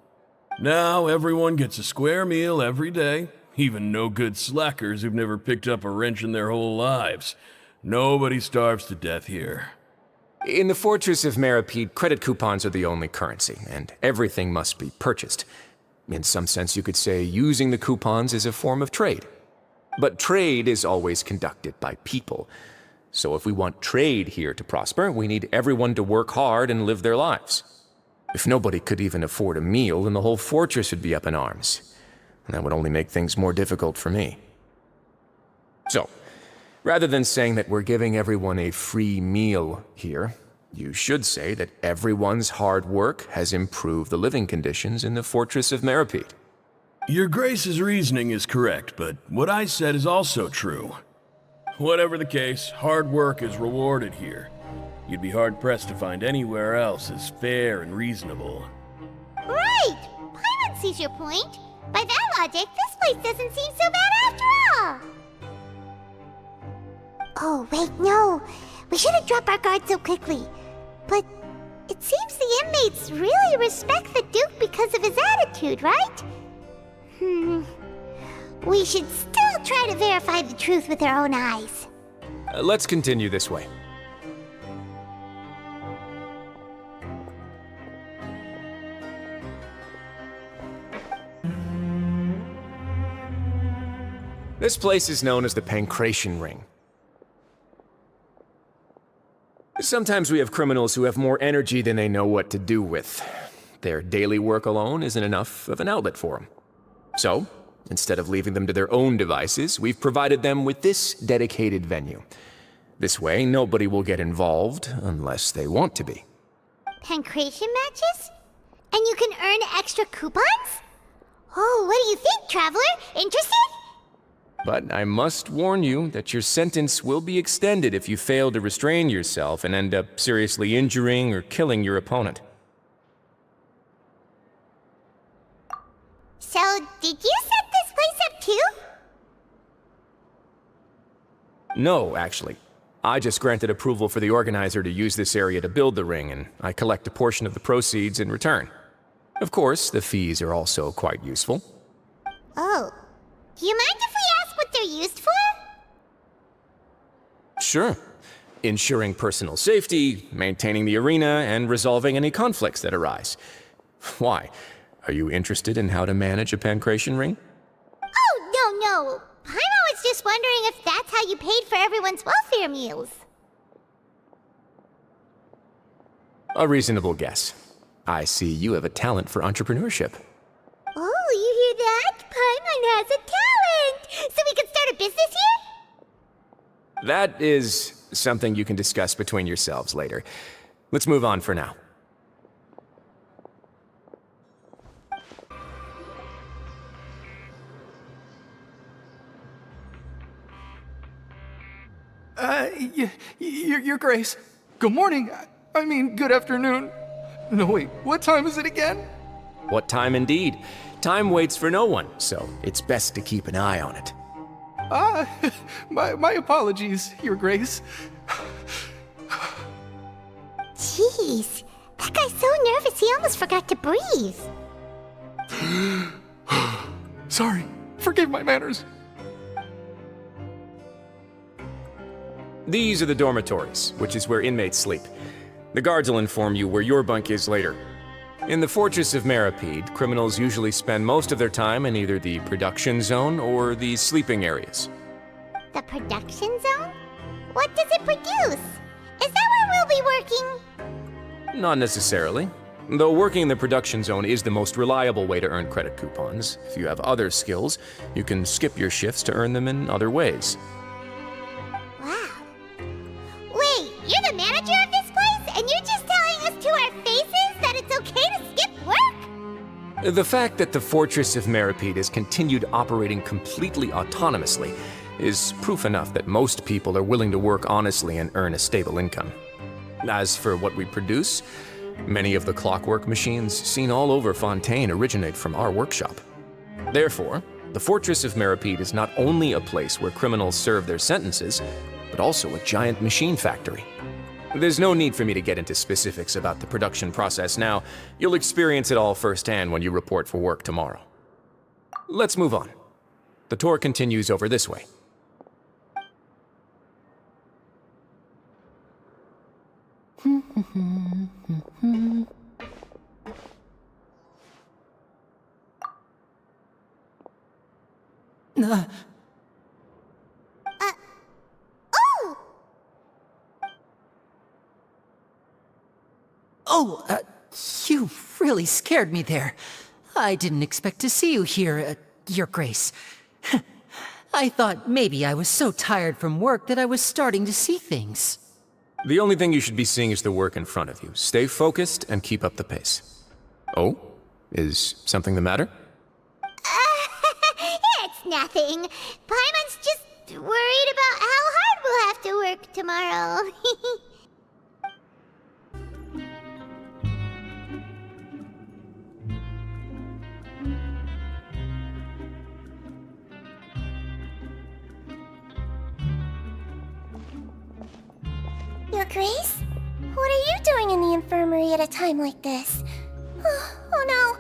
Now everyone gets a square meal every day, even no-good slackers who've never picked up a wrench in their whole lives. Nobody starves to death here. In the Fortress of Meripede, credit coupons are the only currency, and everything must be purchased. In some sense, you could say using the coupons is a form of trade. But trade is always conducted by people. So if we want trade here to prosper, we need everyone to work hard and live their lives. If nobody could even afford a meal, then the whole fortress would be up in arms. And that would only make things more difficult for me. So, rather than saying that we're giving everyone a free meal here, you should say that everyone's hard work has improved the living conditions in the Fortress of Meripede. Your Grace's reasoning is correct, but what I said is also true. Whatever the case, hard work is rewarded here. You'd be hard-pressed to find anywhere else as fair and reasonable. Right! Paimon sees your point. By that logic, this place doesn't seem so bad after all. Oh, wait, no. We shouldn't drop our guard so quickly. But it seems the inmates really respect the Duke because of his attitude, right? We should still try to verify the truth with our own eyes. Let's continue this way. This place is known as the Pancration Ring. Sometimes we have criminals who have more energy than they know what to do with. Their daily work alone isn't enough of an outlet for them. So, instead of leaving them to their own devices, we've provided them with this dedicated venue. This way, nobody will get involved unless they want to be. Pancration matches? And you can earn extra coupons? Oh, what do you think, Traveler? Interested? But I must warn you that your sentence will be extended if you fail to restrain yourself and end up seriously injuring or killing your opponent. So, did you set this place up too? No, actually. I just granted approval for the organizer to use this area to build the ring, and I collect a portion of the proceeds in return. Of course, the fees are also quite useful. Oh. Do you mind if we ask what they're used for? Sure. Ensuring personal safety, maintaining the arena, and resolving any conflicts that arise. Why? Are you interested in how to manage a pancration ring? Oh, no. Paimon was just wondering if that's how you paid for everyone's welfare meals. A reasonable guess. I see you have a talent for entrepreneurship. Oh, you hear that? Paimon has a talent! So we can start a business here? That is something you can discuss between yourselves later. Let's move on for now. Your Grace. Good morning. I mean, good afternoon. No, wait, what time is it again? What time indeed? Time waits for no one, so it's best to keep an eye on it. My apologies, Your Grace. Jeez, that guy's so nervous he almost forgot to breathe. Sorry, forgive my manners. These are the dormitories, which is where inmates sleep. The guards will inform you where your bunk is later. In the Fortress of Meripede, criminals usually spend most of their time in either the production zone or the sleeping areas. The production zone? What does it produce? Is that where we'll be working? Not necessarily. Though working in the production zone is the most reliable way to earn credit coupons, if you have other skills, you can skip your shifts to earn them in other ways. Wow. Wait, you're the manager of this place, and you're just telling us to our faces that it's okay to skip work? The fact that the Fortress of Meripede has continued operating completely autonomously is proof enough that most people are willing to work honestly and earn a stable income. As for what we produce, many of the clockwork machines seen all over Fontaine originate from our workshop. Therefore, the Fortress of Meripede is not only a place where criminals serve their sentences, but also a giant machine factory. There's no need for me to get into specifics about the production process now. You'll experience it all firsthand when you report for work tomorrow. Let's move on. The tour continues over this way. You really scared me there. I didn't expect to see you here, Your Grace. I thought maybe I was so tired from work that I was starting to see things. The only thing you should be seeing is the work in front of you. Stay focused and keep up the pace. Oh? Is something the matter? It's nothing. Paimon's just worried about how hard we'll have to work tomorrow. Your Grace? What are you doing in the infirmary at a time like this? Oh no,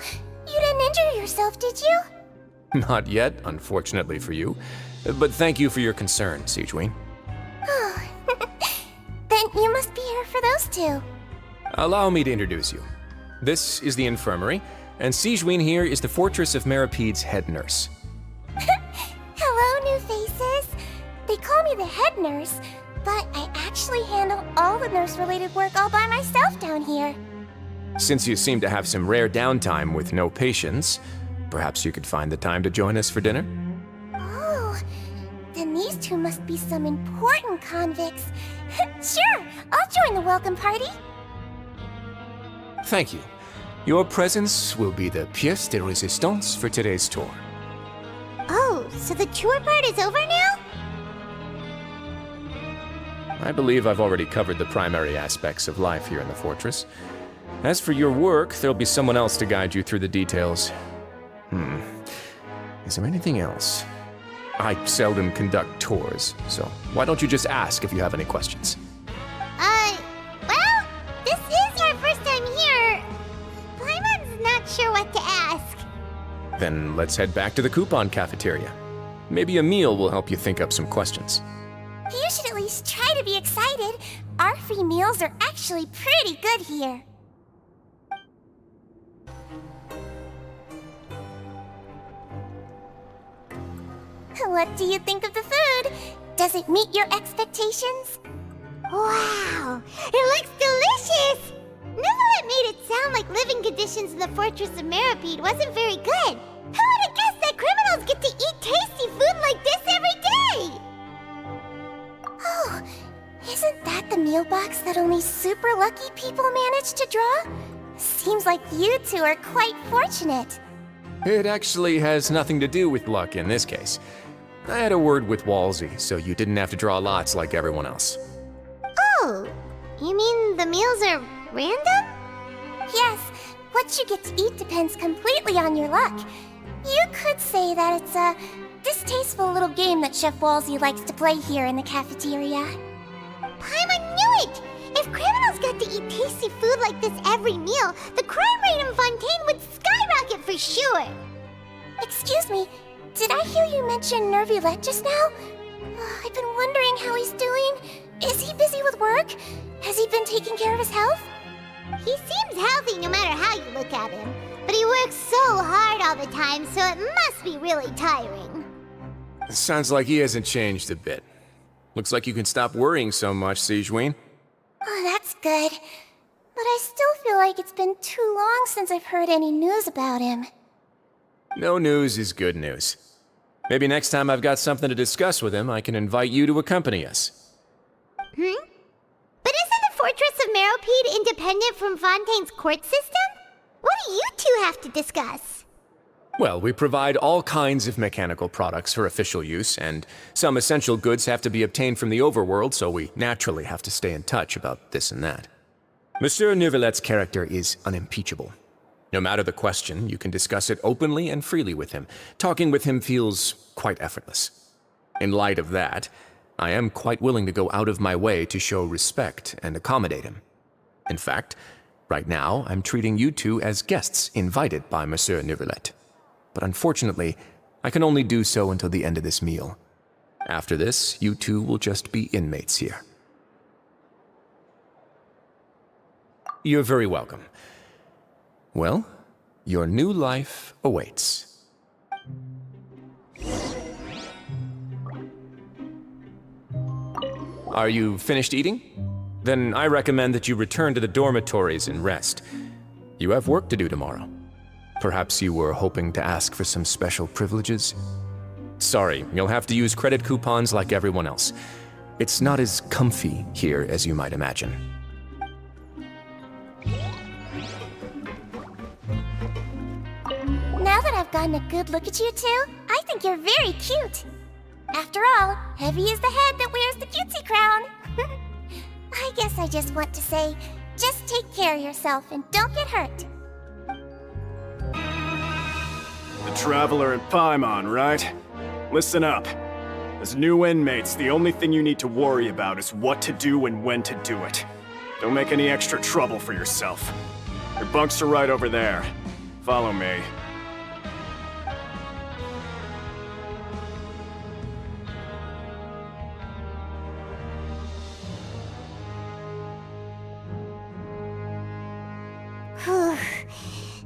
you didn't injure yourself, did you? Not yet, unfortunately for you. But thank you for your concern, Sigewin. Oh, then you must be here for those two. Allow me to introduce you. This is the infirmary, and Sigewin here is the Fortress of Meripede's head nurse. Hello, new faces. They call me the head nurse, but I actually handle all the nurse-related work all by myself down here. Since you seem to have some rare downtime with no patients, perhaps you could find the time to join us for dinner? Oh, then these two must be some important convicts. Sure, I'll join the welcome party. Thank you. Your presence will be the pièce de résistance for today's tour. Oh, so the tour part is over now? I believe I've already covered the primary aspects of life here in the fortress. As for your work, there'll be someone else to guide you through the details. Is there anything else? I seldom conduct tours, so why don't you just ask if you have any questions? Well, this is our first time here. Paimon's not sure what to ask. Then let's head back to the coupon cafeteria. Maybe a meal will help you think up some questions. You should at least try to be excited. Our free meals are actually pretty good here. What do you think of the food? Does it meet your expectations? Wow, it looks delicious! Neverlet made it sound like living conditions in the Fortress of Meripede wasn't very good. Who would have guessed that criminals get to eat tasty food like this every day? Oh, isn't that the meal box that only super lucky people manage to draw? Seems like you two are quite fortunate. It actually has nothing to do with luck in this case. I had a word with Walsey, so you didn't have to draw lots like everyone else. Oh, you mean the meals are random? Yes, what you get to eat depends completely on your luck. You could say that it's a distasteful little game that Chef Walsey likes to play here in the cafeteria. Paimon knew it! If criminals got to eat tasty food like this every meal, the crime rate in Fontaine would skyrocket for sure! Excuse me, did I hear you mention Nervulette just now? I've been wondering how he's doing. Is he busy with work? Has he been taking care of his health? He seems healthy no matter how you look at him. But he works so hard all the time, so it must be really tiring. Sounds like he hasn't changed a bit. Looks like you can stop worrying so much, Sigewinne. Oh, that's good. But I still feel like it's been too long since I've heard any news about him. No news is good news. Maybe next time I've got something to discuss with him, I can invite you to accompany us. But isn't the Fortress of Meripede independent from Fontaine's court system? What do you two have to discuss? Well, we provide all kinds of mechanical products for official use, and some essential goods have to be obtained from the overworld, so we naturally have to stay in touch about this and that. Monsieur Nervulette's character is unimpeachable. No matter the question, you can discuss it openly and freely with him. Talking with him feels quite effortless. In light of that, I am quite willing to go out of my way to show respect and accommodate him. In fact, right now, I'm treating you two as guests invited by Monsieur Nervulette. But unfortunately, I can only do so until the end of this meal. After this, you two will just be inmates here. You're very welcome. Well, your new life awaits. Are you finished eating? Then I recommend that you return to the dormitories and rest. You have work to do tomorrow. Perhaps you were hoping to ask for some special privileges? Sorry, you'll have to use credit coupons like everyone else. It's not as comfy here as you might imagine. Now that I've gotten a good look at you two, I think you're very cute. After all, heavy is the head that wears the cutesy crown. I guess I just want to say, just take care of yourself and don't get hurt. The Traveler and Paimon, right? Listen up. As new inmates, the only thing you need to worry about is what to do and when to do it. Don't make any extra trouble for yourself. Your bunks are right over there. Follow me.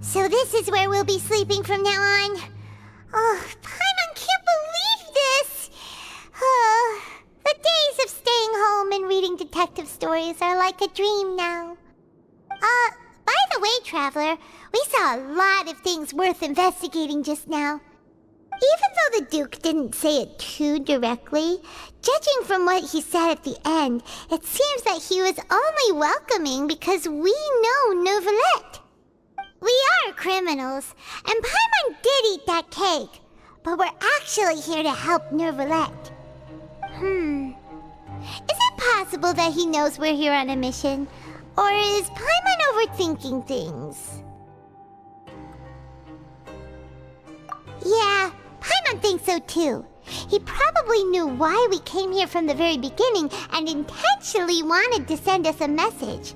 So this is where we'll be sleeping from now on. Oh, Paimon can't believe this! stories are like a dream now. By the way, Traveler, we saw a lot of things worth investigating just now. Even though the Duke didn't say it too directly, judging from what he said at the end, it seems that he was only welcoming because we know Neuvillette. We are criminals, and Paimon did eat that cake, but we're actually here to help Neuvillette. Is it possible that he knows we're here on a mission? Or is Paimon overthinking things? Yeah, Paimon thinks so too. He probably knew why we came here from the very beginning and intentionally wanted to send us a message.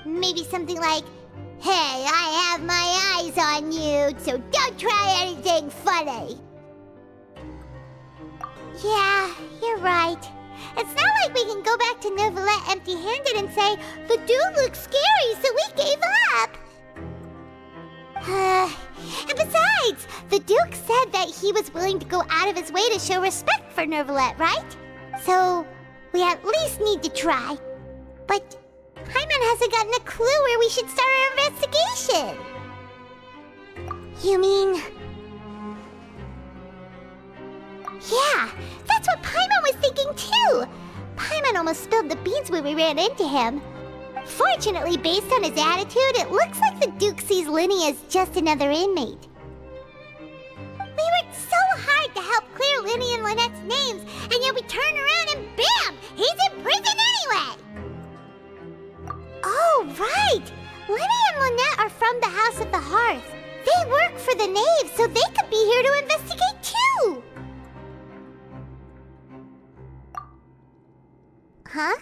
Maybe something like, "Hey, I have my eyes on you, so don't try anything funny." Yeah, you're right. It's not like we can go back to Neuvillette empty-handed and say, "The dude looks scary, so we gave up." And besides, the Duke said that he was willing to go out of his way to show respect for Neuvillette, right? So, we at least need to try. But Paimon hasn't gotten a clue where we should start our investigation. You mean... Yeah, that's what Paimon was thinking too! Paimon almost spilled the beans when we ran into him. Fortunately, based on his attitude, it looks like the Duke sees Linny as just another inmate. We worked so hard to help clear Linny and Lynette's names, and yet we turn around and bam! He's in prison anyway! Oh, right! Linny and Lynette are from the House of the Hearth. They work for the Knave, so they could be here to investigate too! Huh?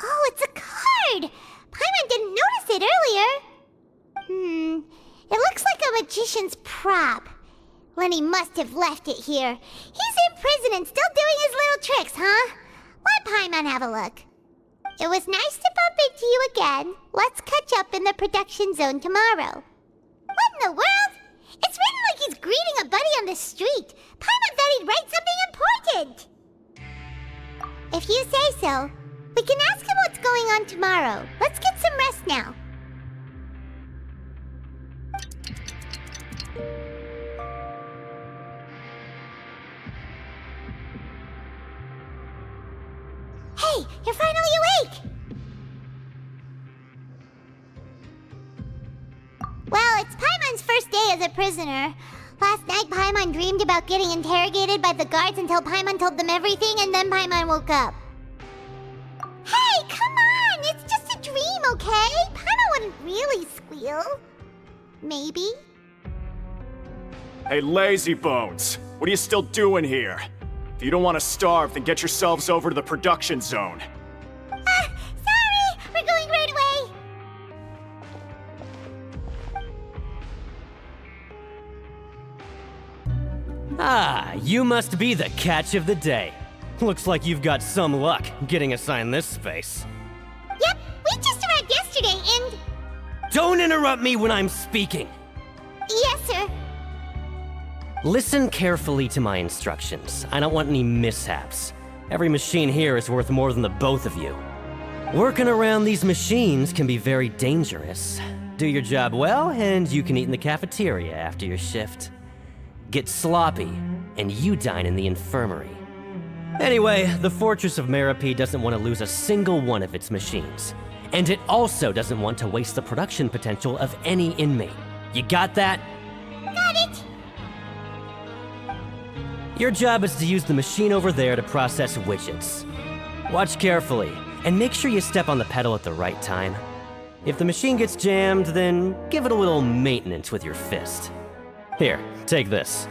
Oh, it's a card! Paimon didn't notice it earlier. It looks like a magician's prop. Lenny must have left it here. He's in prison and still doing his little tricks, huh? Let Paimon have a look. It was nice to bump into you again. Let's catch up in the production zone tomorrow. What in the world? It's written like he's greeting a buddy on the street. Paimon thought he'd write something important. If you say so. We can ask him what's going on tomorrow. Let's get some rest now. Hey, you're finally awake! Well, it's Paimon's first day as a prisoner. Last night, Paimon dreamed about getting interrogated by the guards until Paimon told them everything, and then Paimon woke up. Hey, come on! It's just a dream, okay? Paimon wouldn't really squeal. Maybe? Hey, lazy bones! What are you still doing here? If you don't want to starve, then get yourselves over to the production zone. Sorry! We're going right away! Ah, you must be the catch of the day. Looks like you've got some luck getting assigned this space. Yep, we just arrived yesterday and... Don't interrupt me when I'm speaking! Yes, sir. Listen carefully to my instructions. I don't want any mishaps. Every machine here is worth more than the both of you. Working around these machines can be very dangerous. Do your job well, and you can eat in the cafeteria after your shift. Get sloppy, and you dine in the infirmary. Anyway, the Fortress of Meropide doesn't want to lose a single one of its machines. And it also doesn't want to waste the production potential of any inmate. You got that? Got it! Your job is to use the machine over there to process widgets. Watch carefully, and make sure you step on the pedal at the right time. If the machine gets jammed, then give it a little maintenance with your fist. Here, take this.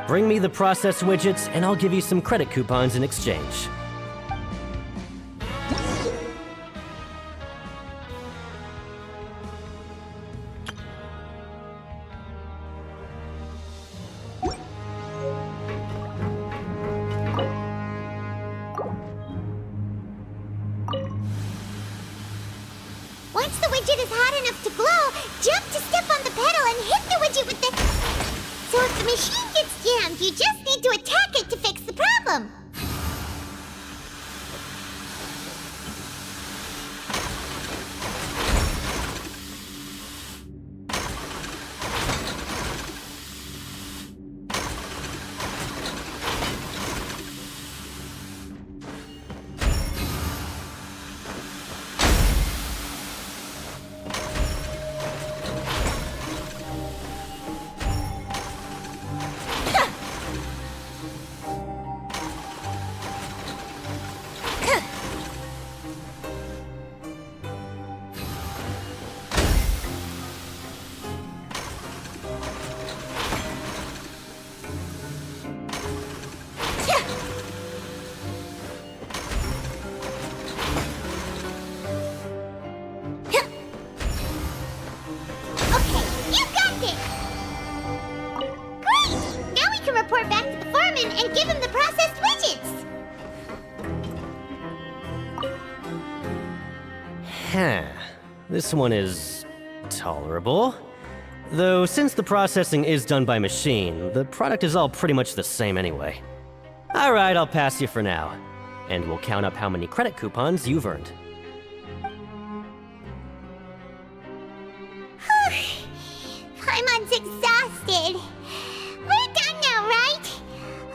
Bring me the process widgets, and I'll give you some credit coupons in exchange. Once the widget is hot enough to glow, jump to step on the pedal and hit the widget with the... So if the machine gets jammed, you just need to attack it to fix the problem. This one is tolerable. Though since the processing is done by machine, the product is all pretty much the same anyway. Alright, I'll pass you for now. And we'll count up how many credit coupons you've earned. Paimon's exhausted. We're done now, right?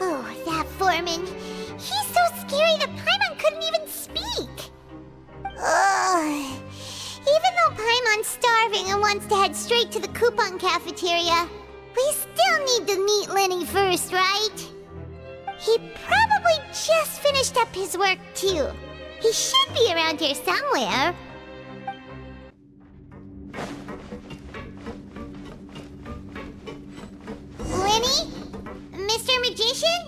Oh, that foreman. He's so scary that Paimon couldn't even speak. Ugh. Even though Paimon's starving and wants to head straight to the coupon cafeteria, we still need to meet Lenny first, right? He probably just finished up his work, too. He should be around here somewhere. Lenny? Mr. Magician?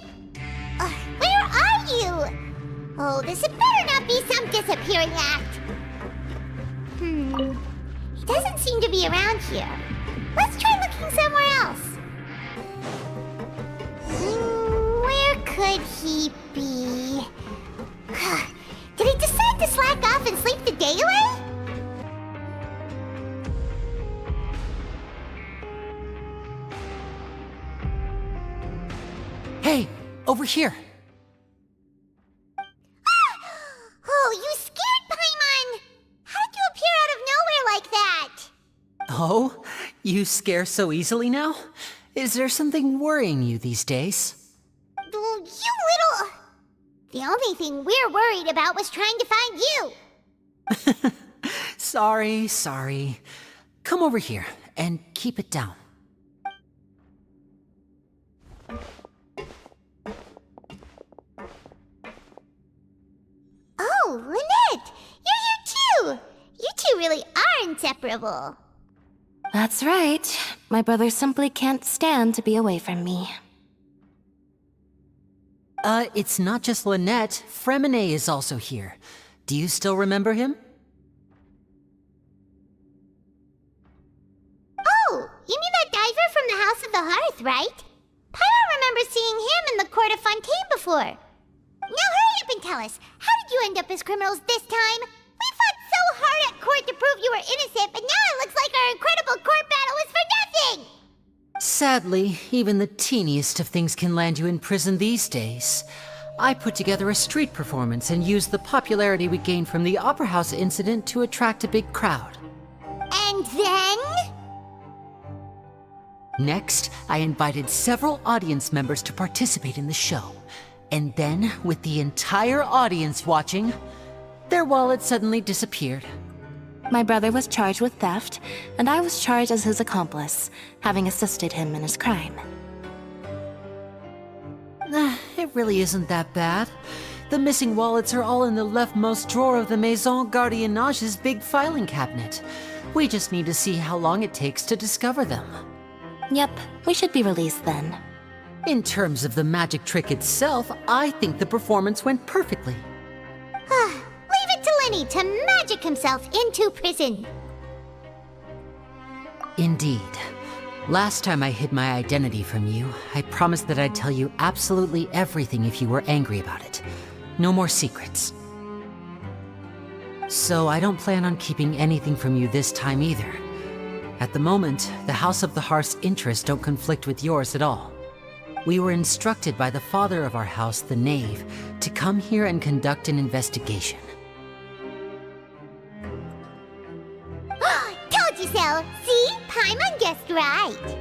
Where are you? Oh, this had better not be some disappearing act. He doesn't seem to be around here. Let's try looking somewhere else. Where could he be? Did he decide to slack off and sleep the day away? Hey, over here. Oh, you scared Paimon! How did you appear out of nowhere like that? Oh, you scare so easily now? Is there something worrying you these days? You little... The only thing we're worried about was trying to find you. Sorry. Come over here and keep it down. Oh, Lynette! You're here too! You two really are inseparable. That's right. My brother simply can't stand to be away from me. It's not just Lynette. Fremine is also here. Do you still remember him? Oh, you mean that diver from the House of the Hearth, right? Pyro remembers seeing him in the court of Fontaine before. Now hurry up and tell us, how did you end up as criminals this time? We fought so hard at court to prove you were innocent, but now it looks like our incredible court battle was for nothing! Sadly, even the teeniest of things can land you in prison these days. I put together a street performance and used the popularity we gained from the Opera House incident to attract a big crowd. And then? Next, I invited several audience members to participate in the show. And then, with the entire audience watching, their wallet suddenly disappeared. My brother was charged with theft, and I was charged as his accomplice, having assisted him in his crime. It really isn't that bad. The missing wallets are all in the leftmost drawer of the Maison Gardiennage's big filing cabinet. We just need to see how long it takes to discover them. Yep, we should be released then. In terms of the magic trick itself, I think the performance went perfectly. Leave it to Lenny to magic himself into prison. Indeed. Last time I hid my identity from you, I promised that I'd tell you absolutely everything if you were angry about it. No more secrets. So I don't plan on keeping anything from you this time either. At the moment, the House of the Hearth's interests don't conflict with yours at all. We were instructed by the father of our house, the Knave, to come here and conduct an investigation. Told you so! See? Paimon guessed right.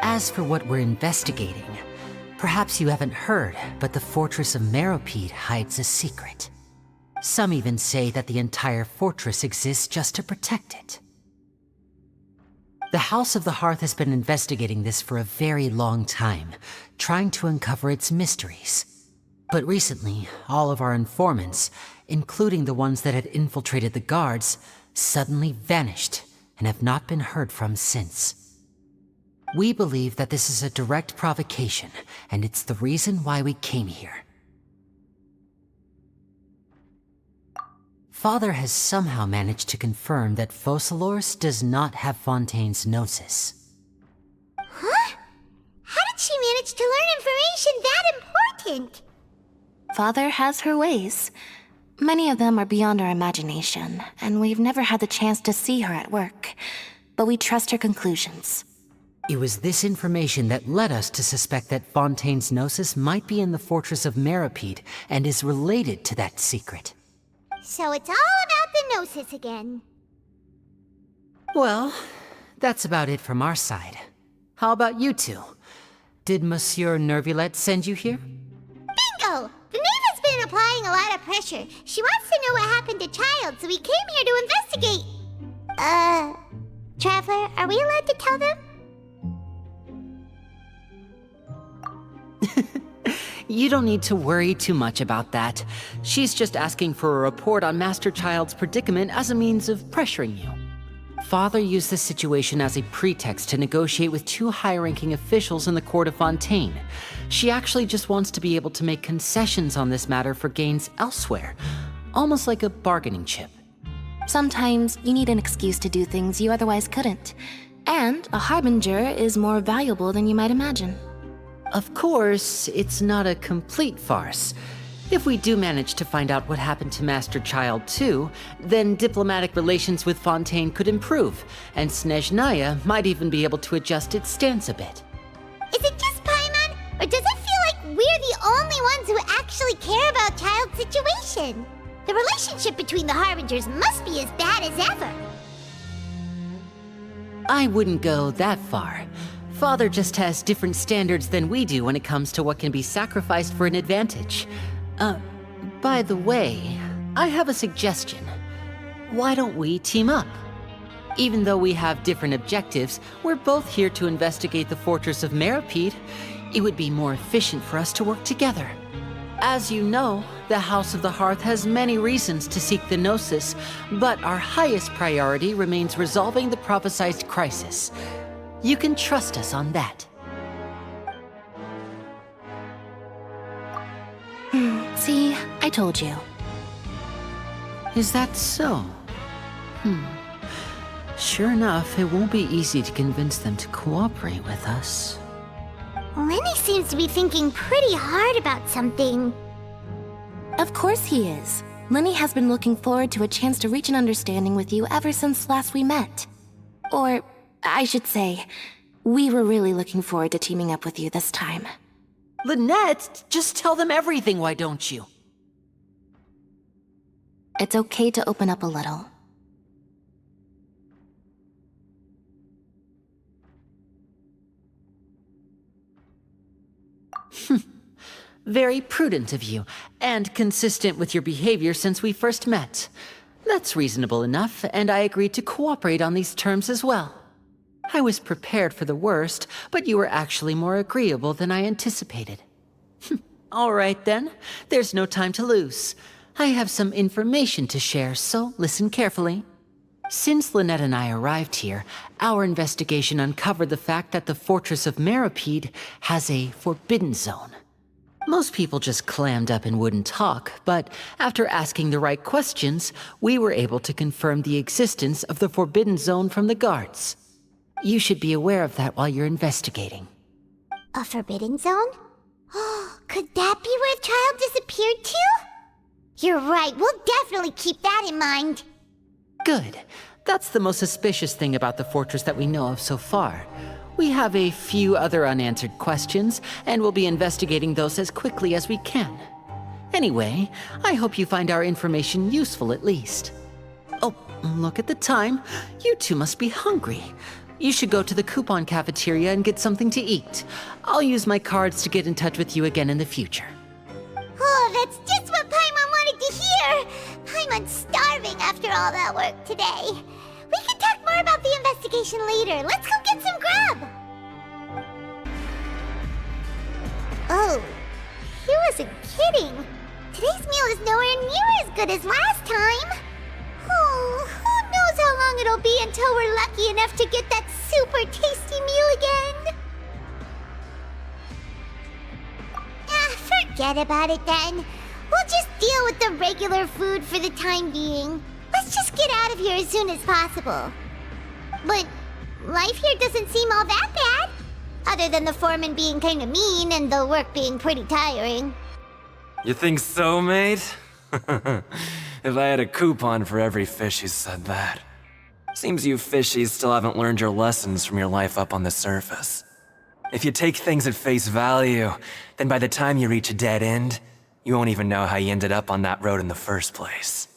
As for what we're investigating, perhaps you haven't heard, but the fortress of Meropide hides a secret. Some even say that the entire fortress exists just to protect it. The House of the Hearth has been investigating this for a very long time, trying to uncover its mysteries. But recently, all of our informants, including the ones that had infiltrated the guards, suddenly vanished and have not been heard from since. We believe that this is a direct provocation, and it's the reason why we came here. Father has somehow managed to confirm that Focalors does not have Fontaine's gnosis. Huh? How did she manage to learn information that important? Father has her ways. Many of them are beyond our imagination, and we've never had the chance to see her at work. But we trust her conclusions. It was this information that led us to suspect that Fontaine's Gnosis might be in the fortress of Meripede and is related to that secret. So it's all about the Gnosis again. Well, that's about it from our side. How about you two? Did Monsieur Nervulette send you here? Bingo! The Knave has been applying a lot of pressure. She wants to know what happened to Child, so we came here to investigate. Traveler, are we allowed to tell them? You don't need to worry too much about that. She's just asking for a report on Master Child's predicament as a means of pressuring you. Father used this situation as a pretext to negotiate with two high-ranking officials in the court of Fontaine. She actually just wants to be able to make concessions on this matter for gains elsewhere, almost like a bargaining chip. Sometimes you need an excuse to do things you otherwise couldn't. And a harbinger is more valuable than you might imagine. Of course, it's not a complete farce. If we do manage to find out what happened to Master Child too, then diplomatic relations with Fontaine could improve, and Snezhnaya might even be able to adjust its stance a bit. Is it just Paimon, or does it feel like we're the only ones who actually care about Child's situation? The relationship between the Harbingers must be as bad as ever. I wouldn't go that far. Father just has different standards than we do when it comes to what can be sacrificed for an advantage. By the way, I have a suggestion. Why don't we team up? Even though we have different objectives, we're both here to investigate the fortress of Meripede. It would be more efficient for us to work together. As you know, the House of the Hearth has many reasons to seek the Gnosis, but our highest priority remains resolving the prophesized crisis. You can trust us on that. See, I told you. Is that so? Sure enough, it won't be easy to convince them to cooperate with us. Lenny seems to be thinking pretty hard about something. Of course he is. Lenny has been looking forward to a chance to reach an understanding with you ever since last we met. Or, I should say, we were really looking forward to teaming up with you this time. Lynette, just tell them everything, why don't you? It's okay to open up a little. Very prudent of you, and consistent with your behavior since we first met. That's reasonable enough, and I agreed to cooperate on these terms as well. I was prepared for the worst, but you were actually more agreeable than I anticipated. All right then, there's no time to lose. I have some information to share, so listen carefully. Since Lynette and I arrived here, our investigation uncovered the fact that the Fortress of Meripede has a forbidden zone. Most people just clammed up and wouldn't talk, but after asking the right questions, we were able to confirm the existence of the forbidden zone from the guards. You should be aware of that while you're investigating. A forbidden zone? Could that be where Child disappeared to? You're right, we'll definitely keep that in mind. Good. That's the most suspicious thing about the fortress that we know of so far. We have a few other unanswered questions, and we'll be investigating those as quickly as we can. Anyway, I hope you find our information useful at least. Oh, look at the time. You two must be hungry. You should go to the coupon cafeteria and get something to eat. I'll use my cards to get in touch with you again in the future. Oh, that's just what Paimon wanted to hear! Paimon's starving after all that work today. We can talk more about the investigation later. Let's go get some grub! Oh, he wasn't kidding. Today's meal is nowhere near as good as last time. Oh, who knows how long it'll be until we're lucky enough to get that super tasty meal again. Forget about it then. We'll just deal with the regular food for the time being. Let's just get out of here as soon as possible. But life here doesn't seem all that bad. Other than the foreman being kinda mean and the work being pretty tiring. You think so, mate? If I had a coupon for every fish who said that. Seems you fishies still haven't learned your lessons from your life up on the surface. If you take things at face value, then by the time you reach a dead end, you won't even know how you ended up on that road in the first place.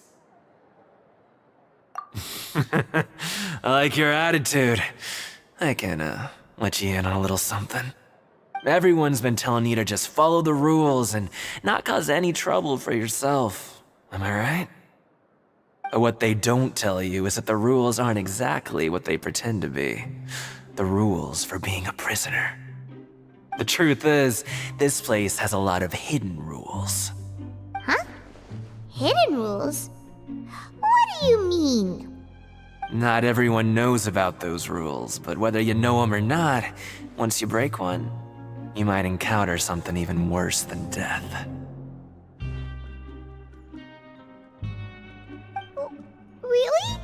I like your attitude. I can, let you in on a little something. Everyone's been telling you to just follow the rules and not cause any trouble for yourself. Am I right? But what they don't tell you is that the rules aren't exactly what they pretend to be. The rules for being a prisoner. The truth is, this place has a lot of hidden rules. Huh? Hidden rules? What do you mean? Not everyone knows about those rules, but whether you know them or not, once you break one, you might encounter something even worse than death. Really?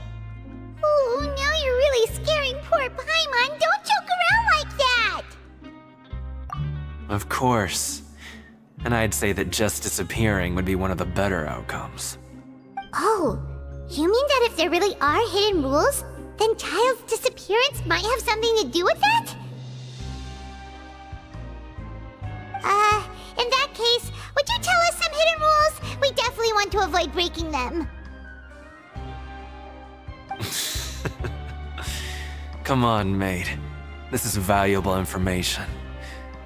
Oh, now you're really scaring poor Paimon. Don't joke around like that! Of course. And I'd say that just disappearing would be one of the better outcomes. Oh, you mean that if there really are hidden rules, then Child's disappearance might have something to do with that? In that case, would you tell us some hidden rules? We definitely want to avoid breaking them. Come on, mate. This is valuable information.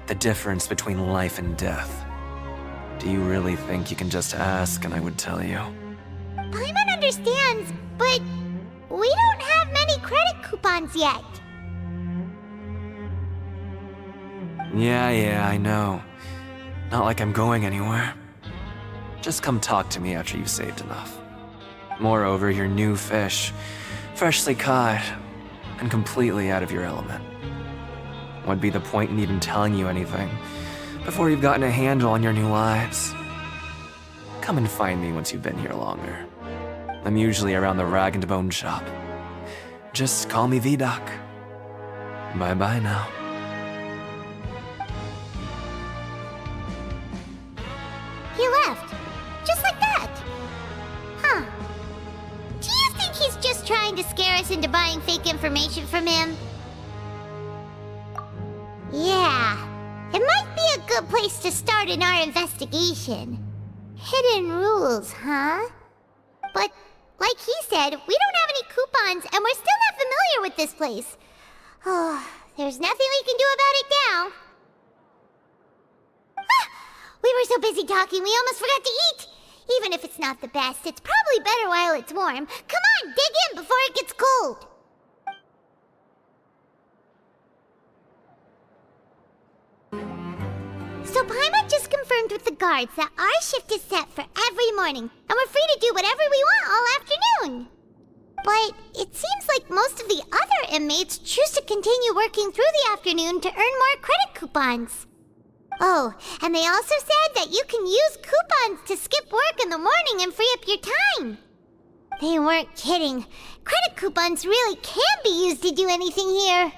The difference between life and death. Do you really think you can just ask and I would tell you? Paimon understands, but we don't have many credit coupons yet. Yeah, I know. Not like I'm going anywhere. Just come talk to me after you've saved enough. Moreover, you're new fish, freshly caught, and completely out of your element. What'd be the point in even telling you anything before you've gotten a handle on your new lives? Come and find me once you've been here longer. I'm usually around the Rag and Bone shop. Just call me V-Doc. Bye-bye now. He left. Just like that. Huh. Do you think he's just trying to scare us into buying fake information from him? Yeah. It might be a good place to start in our investigation. Hidden rules, huh? But, like he said, we don't have any coupons and we're still not familiar with this place. Oh, there's nothing we can do about it now. We were so busy talking, we almost forgot to eat! Even if it's not the best, it's probably better while it's warm. Come on, dig in before it gets cold! So Paimon just confirmed with the guards that our shift is set for every morning, and we're free to do whatever we want all afternoon. But it seems like most of the other inmates choose to continue working through the afternoon to earn more credit coupons. Oh, and they also said that you can use coupons to skip work in the morning and free up your time. They weren't kidding. Credit coupons really can be used to do anything here.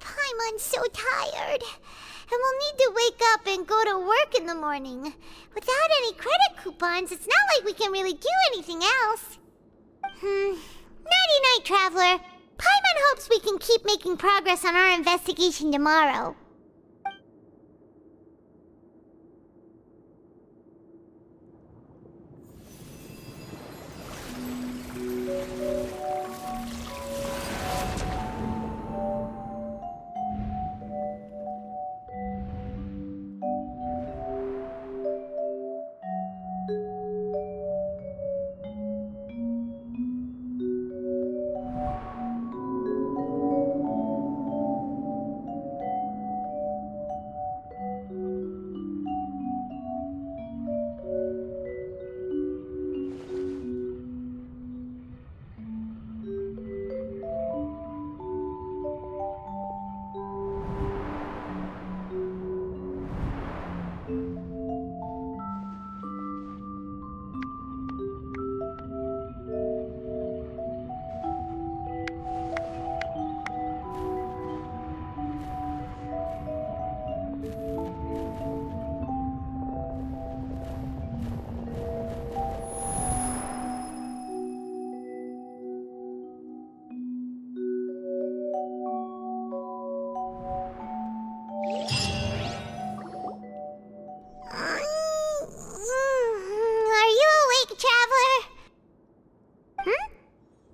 Paimon's so tired. And we'll need to wake up and go to work in the morning. Without any credit coupons, it's not like we can really do anything else. Nighty-night, Traveler. Paimon hopes we can keep making progress on our investigation tomorrow.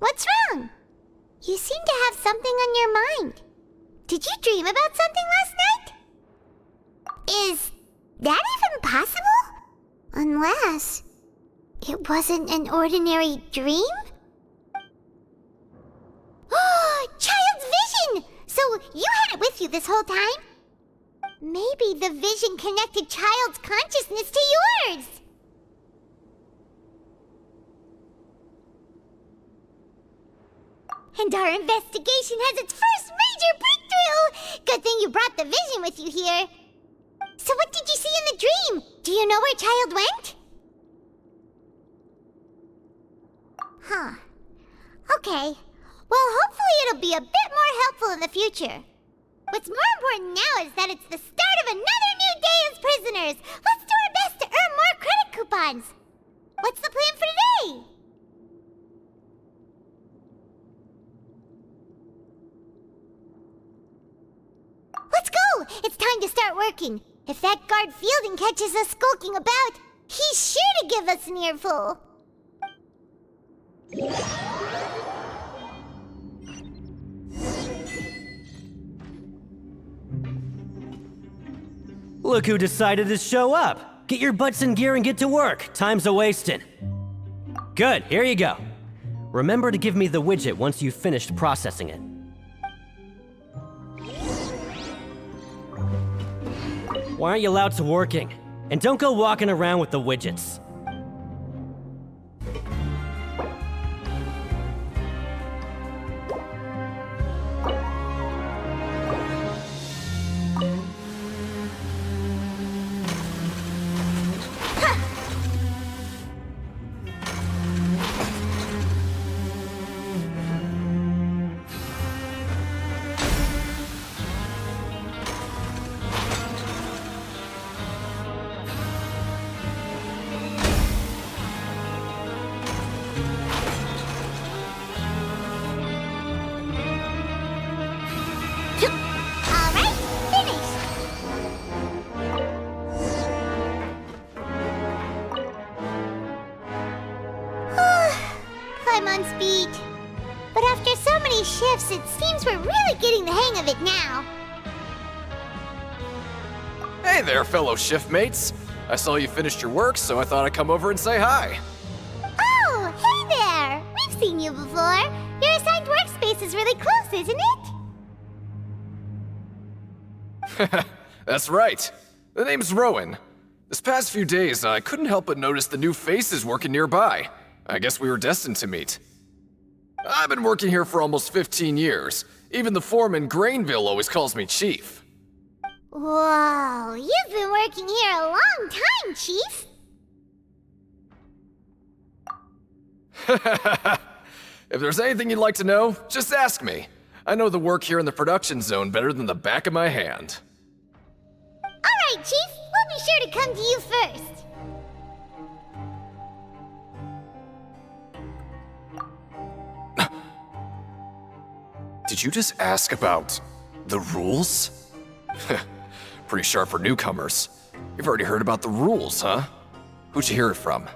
What's wrong? You seem to have something on your mind. Did you dream about something last night? Is that even possible? Unless it wasn't an ordinary dream? Oh, Child's vision! So you had it with you this whole time? Maybe the vision connected Child's consciousness to yours. And our investigation has its first major breakthrough! Good thing you brought the vision with you here. So what did you see in the dream? Do you know where Child went? Huh. Okay. Well, hopefully it'll be a bit more helpful in the future. What's more important now is that it's the start of another new day as prisoners. Let's do our best to earn more credit coupons. What's the plan for today? Let's go! It's time to start working. If that guard Fielding catches us skulking about, he's sure to give us an earful. Look who decided to show up. Get your butts in gear and get to work. Time's a-wasting. Good, here you go. Remember to give me the widget once you've finished processing it. Why aren't you allowed to working? And don't go walking around with the widgets. I'm on speed. But after so many shifts, it seems we're really getting the hang of it now. Hey there, fellow shiftmates. I saw you finished your work, so I thought I'd come over and say hi. Oh, hey there! We've seen you before. Your assigned workspace is really close, isn't it? That's right. The name's Rowan. This past few days, I couldn't help but notice the new faces working nearby. I guess we were destined to meet. I've been working here for almost 15 years. Even the foreman, Grainville, always calls me Chief. Whoa, you've been working here a long time, Chief. If there's anything you'd like to know, just ask me. I know the work here in the production zone better than the back of my hand. All right, Chief. We'll be sure to come to you first. Did you just ask about the rules? Pretty sharp for newcomers. You've already heard about the rules, huh? Who'd you hear it from?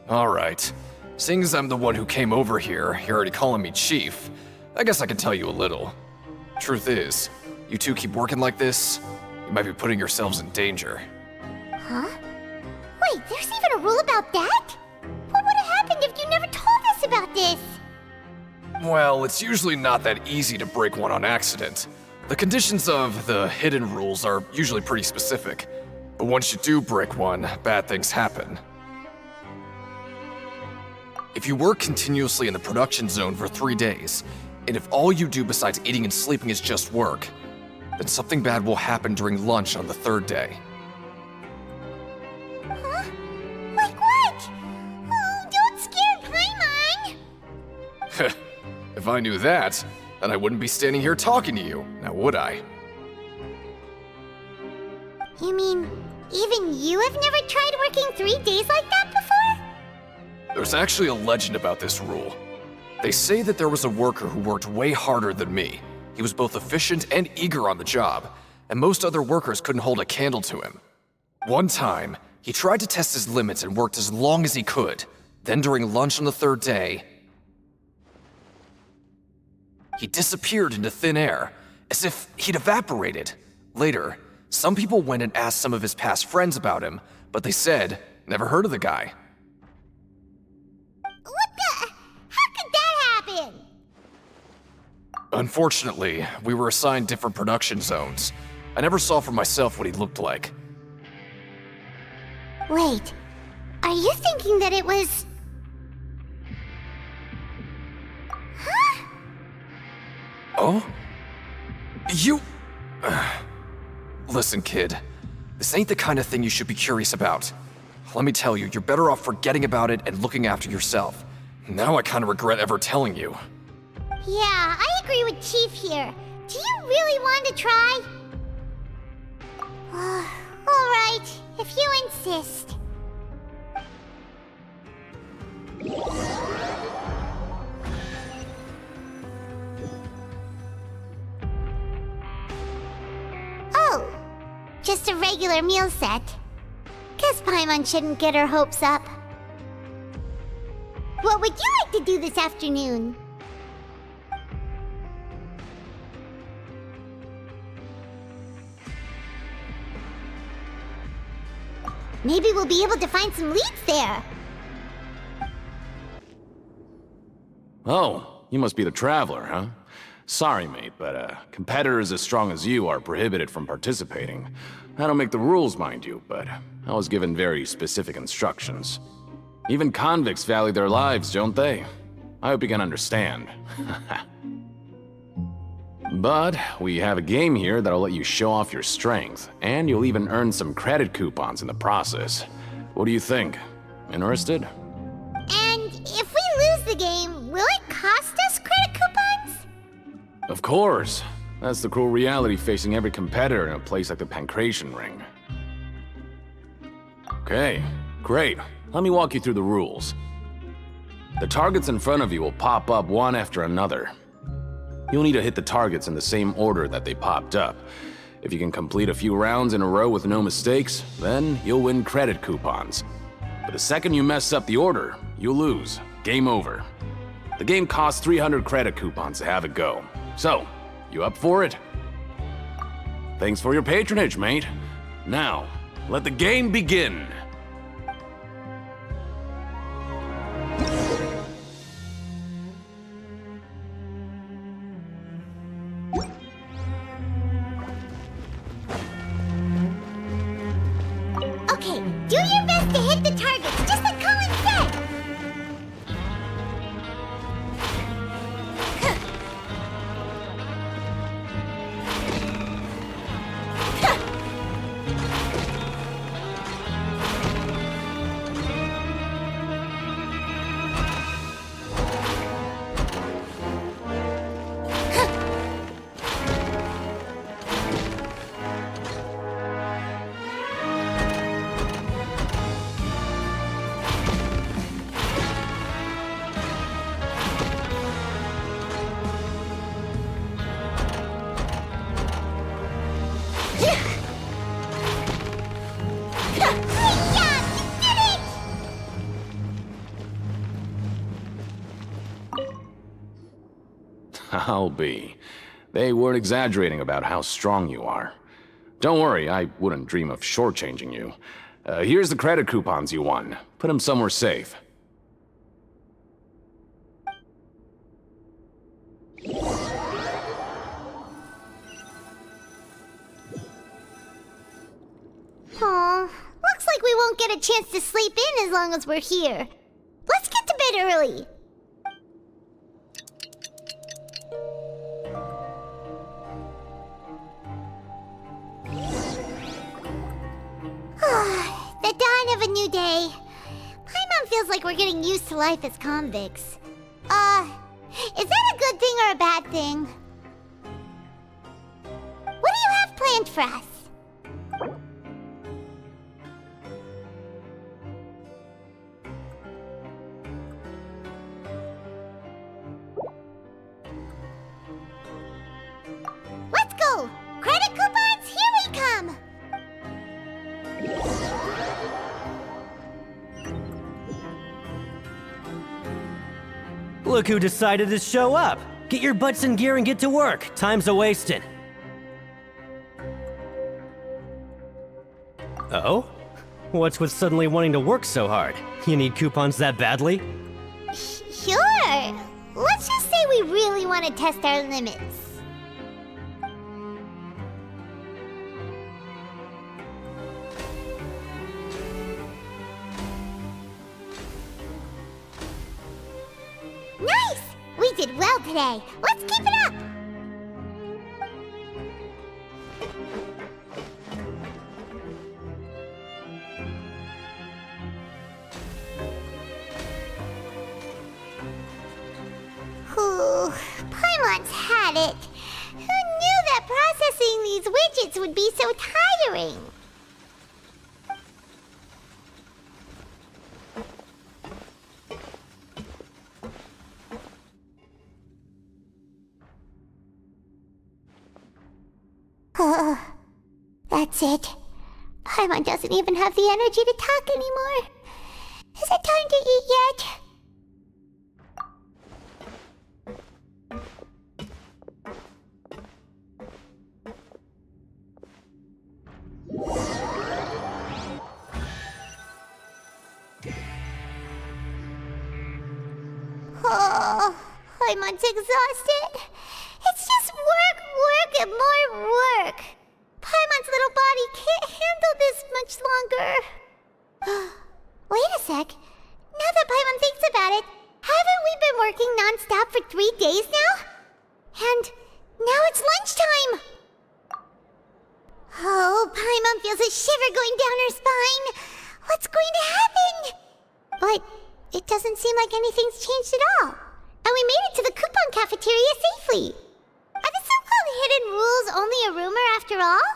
Alright. Seeing as I'm the one who came over here, you're already calling me Chief, I guess I can tell you a little. Truth is, you two keep working like this, you might be putting yourselves in danger. Huh? Wait, there's even a rule about that? What would have happened if you never told us about this? Well, it's usually not that easy to break one on accident. The conditions of the hidden rules are usually pretty specific. But once you do break one, bad things happen. If you work continuously in the production zone for 3 days, and if all you do besides eating and sleeping is just work, then something bad will happen during lunch on the 3rd day. Huh? Like what? Oh, don't scare Paimon! If I knew that, then I wouldn't be standing here talking to you, now would I? You mean, even you have never tried working 3 days like that before? There's actually a legend about this rule. They say that there was a worker who worked way harder than me. He was both efficient and eager on the job, and most other workers couldn't hold a candle to him. One time, He tried to test his limits and worked as long as he could. Then during lunch on the third day, he disappeared into thin air, as if he'd evaporated. Later, some people went and asked some of his past friends about him, but they said, never heard of the guy. What the? How could that happen? Unfortunately, we were assigned different production zones. I never saw for myself what he looked like. Wait, are you thinking that it was... Huh? Oh? You... Listen, kid. This ain't the kind of thing you should be curious about. Let me tell you, you're better off forgetting about it and looking after yourself. Now I kind of regret ever telling you. Yeah, I agree with Chief here. Do you really want to try? Alright, if you insist. Oh, just a regular meal set. Guess Paimon shouldn't get her hopes up. What would you like to do this afternoon? Maybe we'll be able to find some leads there. Oh, you must be the Traveler, huh? Sorry, mate, but competitors as strong as you are prohibited from participating. I don't make the rules, mind you, but I was given very specific instructions. Even convicts value their lives, don't they? I hope you can understand. But we have a game here that'll let you show off your strength, and you'll even earn some credit coupons in the process. What do you think? Interested? And if we lose the game, will it cost us credit coupons? Of course. That's the cruel reality facing every competitor in a place like the Pancration Ring. Okay, great. Let me walk you through the rules. The targets in front of you will pop up one after another. You'll need to hit the targets in the same order that they popped up. If you can complete a few rounds in a row with no mistakes, then you'll win credit coupons. But the second you mess up the order, you'll lose. Game over. The game costs 300 credit coupons to have it go. So, you up for it? Thanks for your patronage, mate. Now, let the game begin. Okay, do your best to hit the targets, just like Colin said! I'll be. They weren't exaggerating about how strong you are. Don't worry, I wouldn't dream of shortchanging you. Here's the credit coupons you won. Put them somewhere safe. Aw, looks like we won't get a chance to sleep in as long as we're here. Let's get to bed early. The dawn of a new day. Paimon feels like we're getting used to life as convicts. Is that a good thing or a bad thing? What do you have planned for us? Let's go! Credit coupons, here we come! Look who decided to show up! Get your butts in gear and get to work. Time's a-wasting. Oh? What's with suddenly wanting to work so hard? You need coupons that badly? Sure. Let's just say we really want to test our limits. Nice! We did well today. Let's keep it up! Ooh, Paimon's had it. Who knew that processing these widgets would be so tiring? That's it. Paimon doesn't even have the energy to talk anymore. Is it time to eat yet? Oh, Paimon's exhausted. It's just work, and more work. Paimon's little body can't handle this much longer. Wait a sec. Now that Paimon thinks about it, haven't we been working non-stop for 3 days now? And now it's lunchtime. Oh, Paimon feels a shiver going down her spine. What's going to happen? But it doesn't seem like anything's changed at all. And we made it to the coupon cafeteria safely. Are the so-called hidden rules only a rumor after all?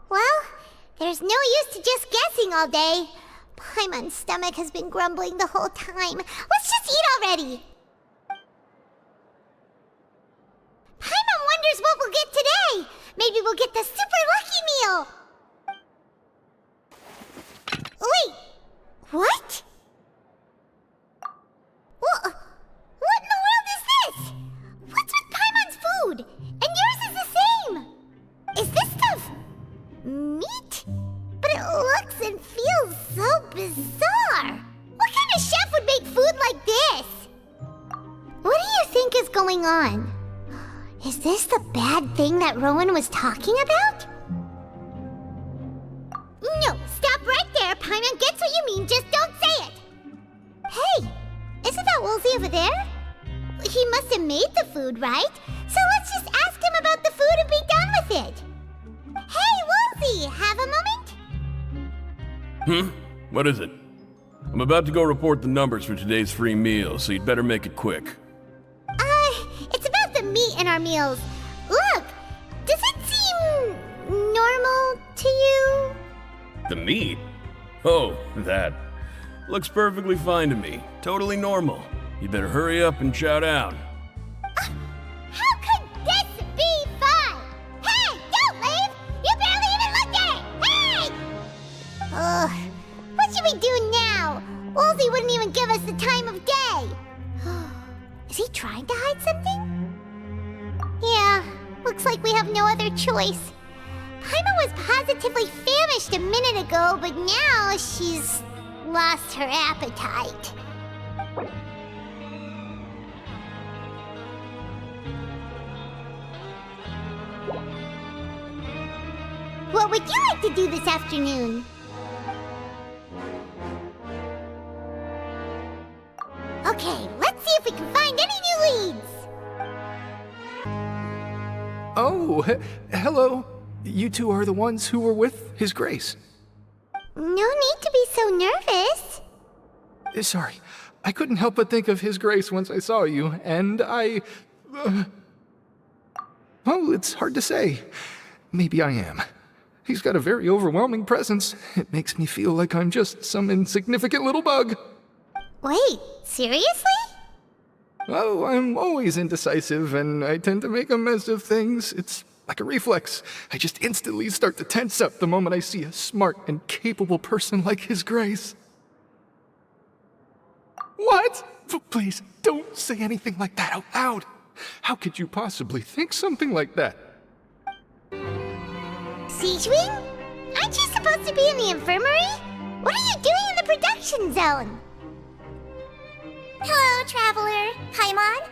Well, there's no use to just guessing all day. Paimon's stomach has been grumbling the whole time. Let's just eat already. Paimon wonders what we'll get today. Maybe we'll get the super lucky meal. Wait, what? What in the world is this? What's with Paimon's food? And yours is the same. Is this stuff meat? But it looks and feels so bizarre. What kind of chef would make food like this? What do you think is going on? Is this the bad thing that Rowan was talking about? No, stop right there. Paimon gets what you mean, just don't say it. Hey, isn't that Woolsey over there? He must have made the food, right? So let's just ask him about the food and be done with it. Hey, Woolsey, have a moment? What is it? I'm about to go report the numbers for today's free meal, so you'd better make it quick. It's about the meat in our meals. Look, does it seem normal to you? The meat? Oh, that. Looks perfectly fine to me. Totally normal. You better hurry up and chow down. How could this be fun? Hey, don't leave! You barely even looked at it! Hey! Ugh, what should we do now? Woolsey wouldn't even give us the time of day. Is he trying to hide something? Yeah, looks like we have no other choice. Paimon was positively famished a minute ago, but now she's lost her appetite. What would you like to do this afternoon? Okay, let's see if we can find any new leads. Oh, hello. You two are the ones who were with His Grace. No need to be so nervous. Sorry, I couldn't help but think of His Grace once I saw you, and I... well, it's hard to say. Maybe I am. He's got a very overwhelming presence. It makes me feel like I'm just some insignificant little bug. Wait, seriously? Oh, I'm always indecisive, and I tend to make a mess of things. It's like a reflex. I just instantly start to tense up the moment I see a smart and capable person like His Grace. What? Please, don't say anything like that out loud. How could you possibly think something like that? Siegewing? Aren't you supposed to be in the infirmary? What are you doing in the production zone? Hello, Traveler. Paimon?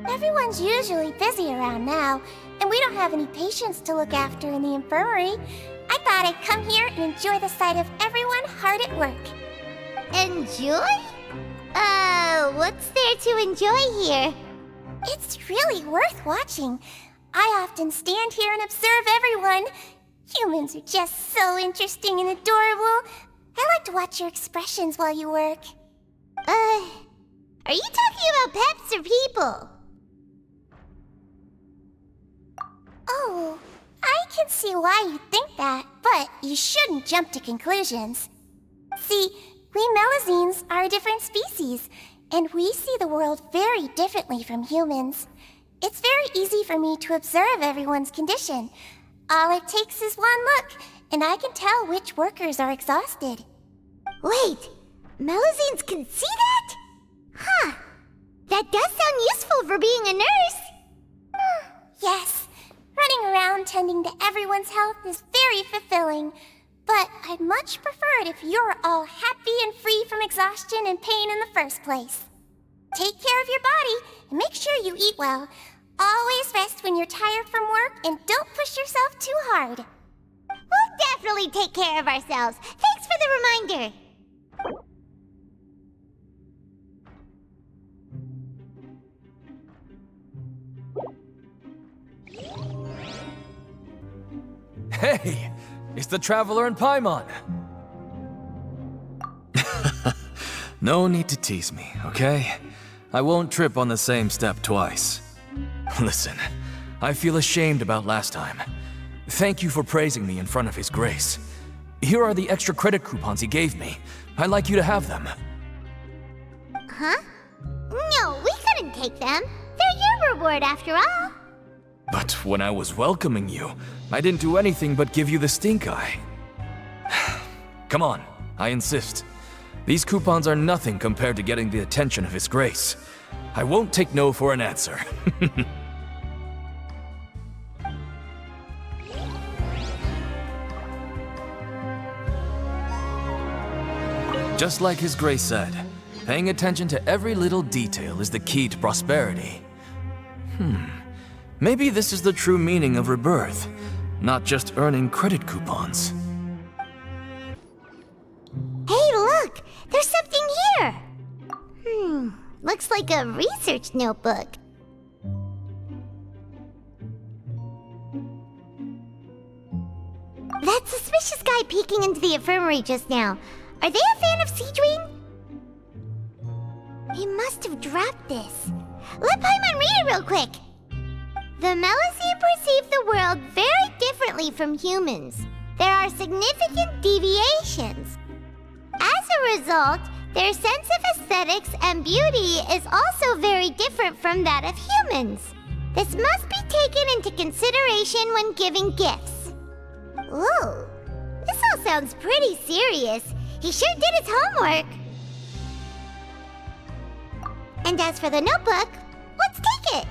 Everyone's usually busy around now, and we don't have any patients to look after in the infirmary. I thought I'd come here and enjoy the sight of everyone hard at work. Enjoy? What's there to enjoy here? It's really worth watching. I often stand here and observe everyone. Humans are just so interesting and adorable. I like to watch your expressions while you work. Are you talking about pets or people? Oh, I can see why you think that, but you shouldn't jump to conclusions. See, we Melazines are a different species, and we see the world very differently from humans. It's very easy for me to observe everyone's condition. All it takes is one look, and I can tell which workers are exhausted. Wait, Melazines can see that? Huh. That does sound useful for being a nurse. Yes, running around tending to everyone's health is very fulfilling. But I'd much prefer it if you're all happy and free from exhaustion and pain in the first place. Take care of your body and make sure you eat well. Always rest when you're tired from work and don't push yourself too hard. We'll definitely take care of ourselves. Thanks for the reminder. Hey! It's the Traveler and Paimon! No need to tease me, okay? I won't trip on the same step twice. Listen, I feel ashamed about last time. Thank you for praising me in front of His Grace. Here are the extra credit coupons he gave me. I'd like you to have them. Huh? No, we couldn't take them. They're your reward after all. But when I was welcoming you, I didn't do anything but give you the stink eye. Come on, I insist. These coupons are nothing compared to getting the attention of His Grace. I won't take no for an answer. Just like His Grace said, paying attention to every little detail is the key to prosperity. Maybe this is the true meaning of rebirth, not just earning credit coupons. Hey, look! There's something here! Looks like a research notebook. That suspicious guy peeking into the infirmary just now. Are they a fan of Siegewing? He must have dropped this. Let Paimon read it real quick! The Melazine perceive the world very differently from humans. There are significant deviations. As a result, their sense of aesthetics and beauty is also very different from that of humans. This must be taken into consideration when giving gifts. Ooh, this all sounds pretty serious. He sure did his homework. And as for the notebook, let's take it.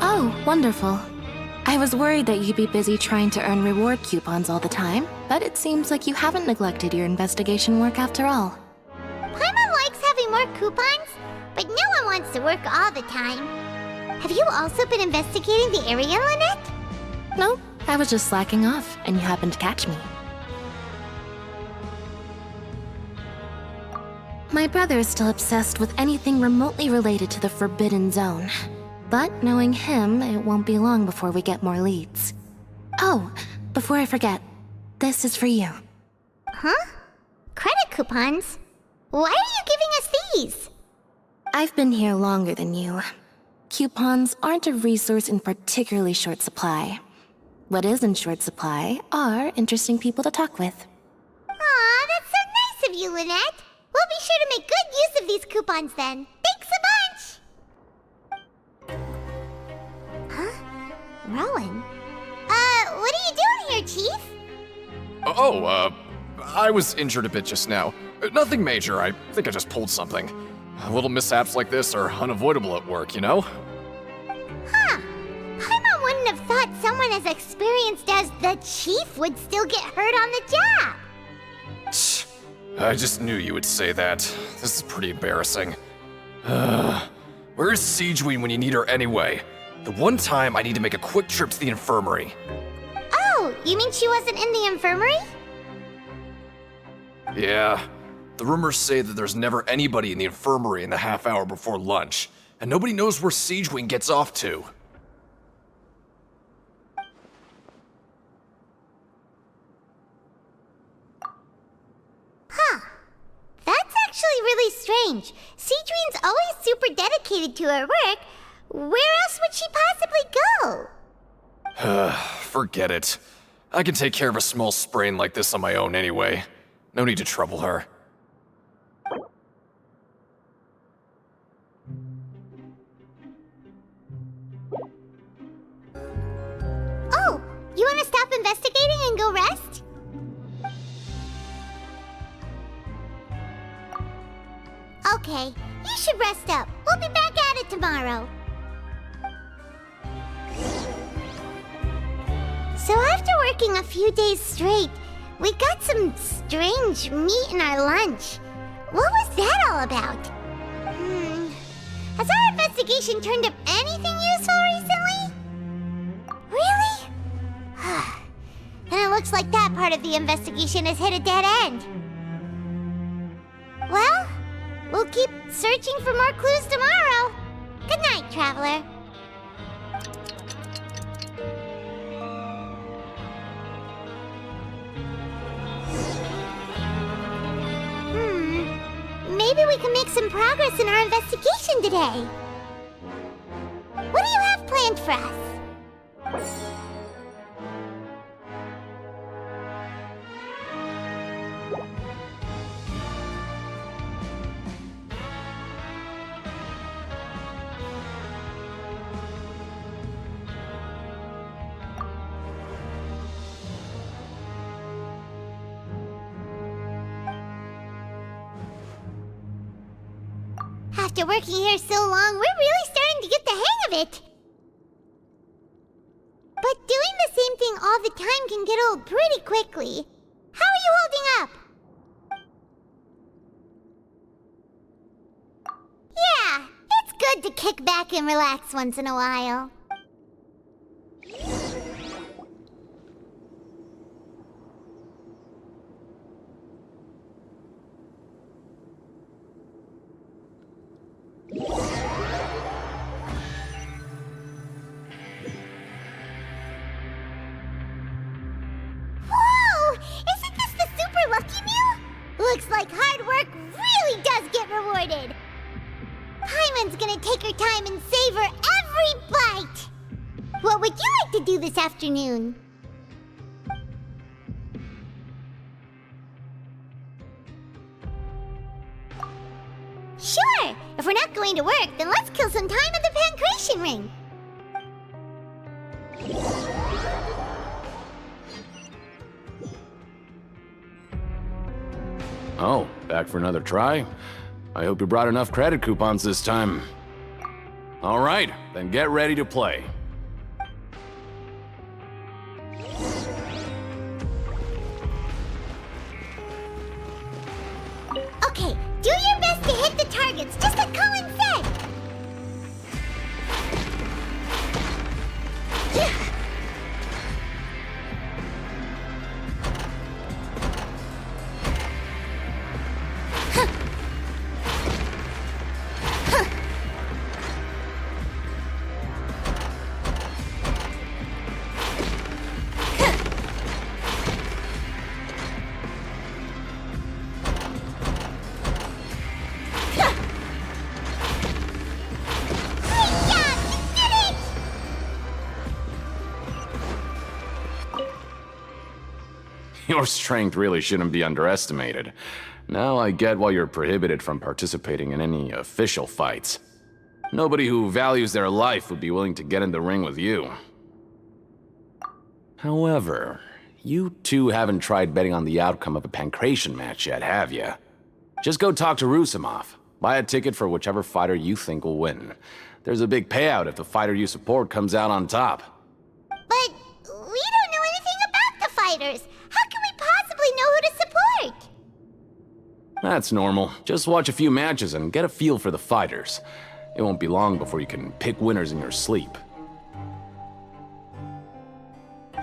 Oh, wonderful. I was worried that you'd be busy trying to earn reward coupons all the time, but it seems like you haven't neglected your investigation work after all. Paimon likes having more coupons, but no one wants to work all the time. Have you also been investigating the area, Lynette? Nope, I was just slacking off, and you happened to catch me. My brother is still obsessed with anything remotely related to the Forbidden Zone. But knowing him, it won't be long before we get more leads. Oh, before I forget, this is for you. Huh? Credit coupons? Why are you giving us these? I've been here longer than you. Coupons aren't a resource in particularly short supply. What is in short supply are interesting people to talk with. Aw, that's of you, Lynette. We'll be sure to make good use of these coupons then. Thanks a bunch! Huh? Rowan? What are you doing here, Chief? I was injured a bit just now. Nothing major, I think I just pulled something. Little mishaps like this are unavoidable at work, you know? Huh. Paimon wouldn't have thought someone as experienced as the Chief would still get hurt on the job. I just knew you would say that. This is pretty embarrassing. Where's Siegeween when you need her anyway? The one time I need to make a quick trip to the infirmary. Oh, you mean she wasn't in the infirmary? Yeah. The rumors say that there's never anybody in the infirmary in the half hour before lunch, and nobody knows where Siegeween gets off to. Huh. That's actually really strange. Siegeween's always super dedicated to her work. Where else would she possibly go? Forget it. I can take care of a small sprain like this on my own anyway. No need to trouble her. Oh, you want to stop investigating and go rest? Okay, you should rest up. We'll be back at it tomorrow. So after working a few days straight, we got some strange meat in our lunch. What was that all about? Has our investigation turned up anything useful recently? Really? Then it looks like that part of the investigation has hit a dead end. Well, we'll keep searching for more clues tomorrow. Good night, Traveler. Maybe we can make some progress in our investigation today. What do you have planned for us? After working here so long, we're really starting to get the hang of it. But doing the same thing all the time can get old pretty quickly. How are you holding up? Yeah, it's good to kick back and relax once in a while. Whoa! Isn't this the super lucky meal? Looks like hard work really does get rewarded. Paimon's gonna take her time and savor every bite. What would you like to do this afternoon? Sure! If we're not going to work, then let's kill some time at the Pancration Ring. Oh, back for another try? I hope you brought enough credit coupons this time. All right, then get ready to play. Okay, do your best to hit the targets, just like Colin said! Your strength really shouldn't be underestimated. Now I get why you're prohibited from participating in any official fights. Nobody who values their life would be willing to get in the ring with you. However, you two haven't tried betting on the outcome of a pancration match yet, have you? Just go talk to Rusimov. Buy a ticket for whichever fighter you think will win. There's a big payout if the fighter you support comes out on top. But we don't know anything about the fighters. How can we possibly know who to support? That's normal. Just watch a few matches and get a feel for the fighters. It won't be long before you can pick winners in your sleep.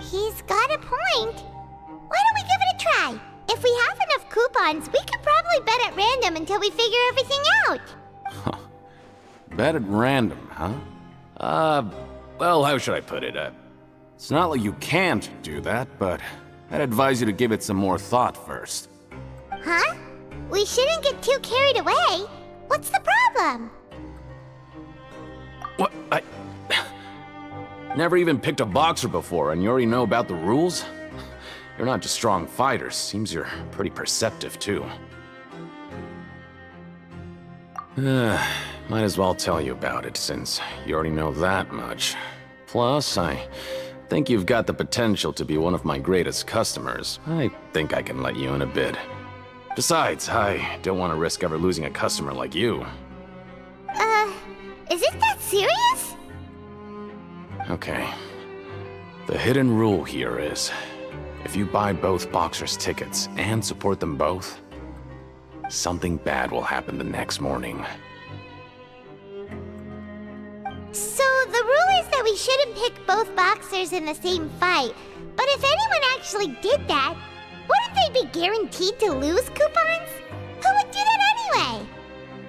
He's got a point. Why don't we give it a try? If we have enough coupons, we could probably bet at random until we figure everything out. Bet at random, huh? Well, how should I put it? It's not like you can't do that, but I'd advise you to give it some more thought first. Huh? We shouldn't get too carried away. What's the problem? What? Never even picked a boxer before, and you already know about the rules? You're not just strong fighters. Seems you're pretty perceptive, too. Might as well tell you about it, since you already know that much. Plus, I think you've got the potential to be one of my greatest customers. I think I can let you in a bid. Besides, I don't want to risk ever losing a customer like you. Is it that serious? Okay. The hidden rule here is, if you buy both boxers' tickets and support them both, something bad will happen the next morning. So the rule is that we shouldn't pick both boxers in the same fight. But if anyone actually did that, wouldn't they be guaranteed to lose coupons? Who would do that anyway?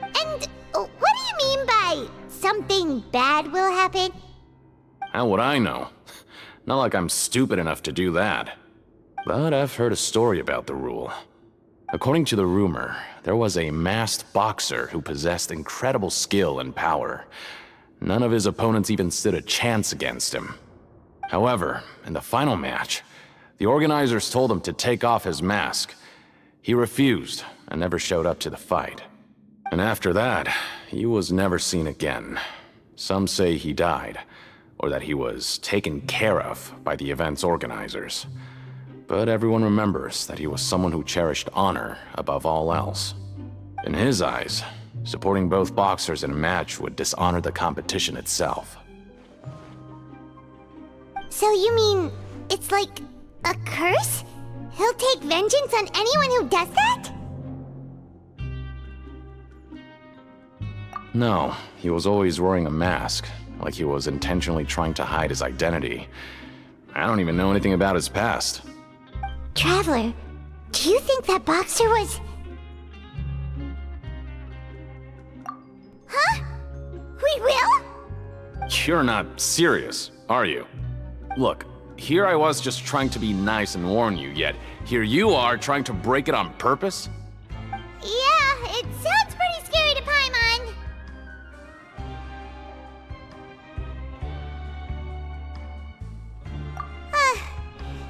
And what do you mean by something bad will happen? How would I know? Not like I'm stupid enough to do that. But I've heard a story about the rule. According to the rumor, there was a masked boxer who possessed incredible skill and power. None of his opponents even stood a chance against him. However, in the final match, the organizers told him to take off his mask. He refused and never showed up to the fight. And after that, he was never seen again. Some say he died, or that he was taken care of by the event's organizers. But everyone remembers that he was someone who cherished honor above all else. In his eyes, supporting both boxers in a match would dishonor the competition itself. So you mean it's like a curse? He'll take vengeance on anyone who does that? No, he was always wearing a mask, like he was intentionally trying to hide his identity. I don't even know anything about his past. Traveler, do you think that boxer was... Huh? We will? You're not serious, are you? Look, here I was just trying to be nice and warn you, yet here you are trying to break it on purpose? Yeah, it sounds pretty scary to Paimon.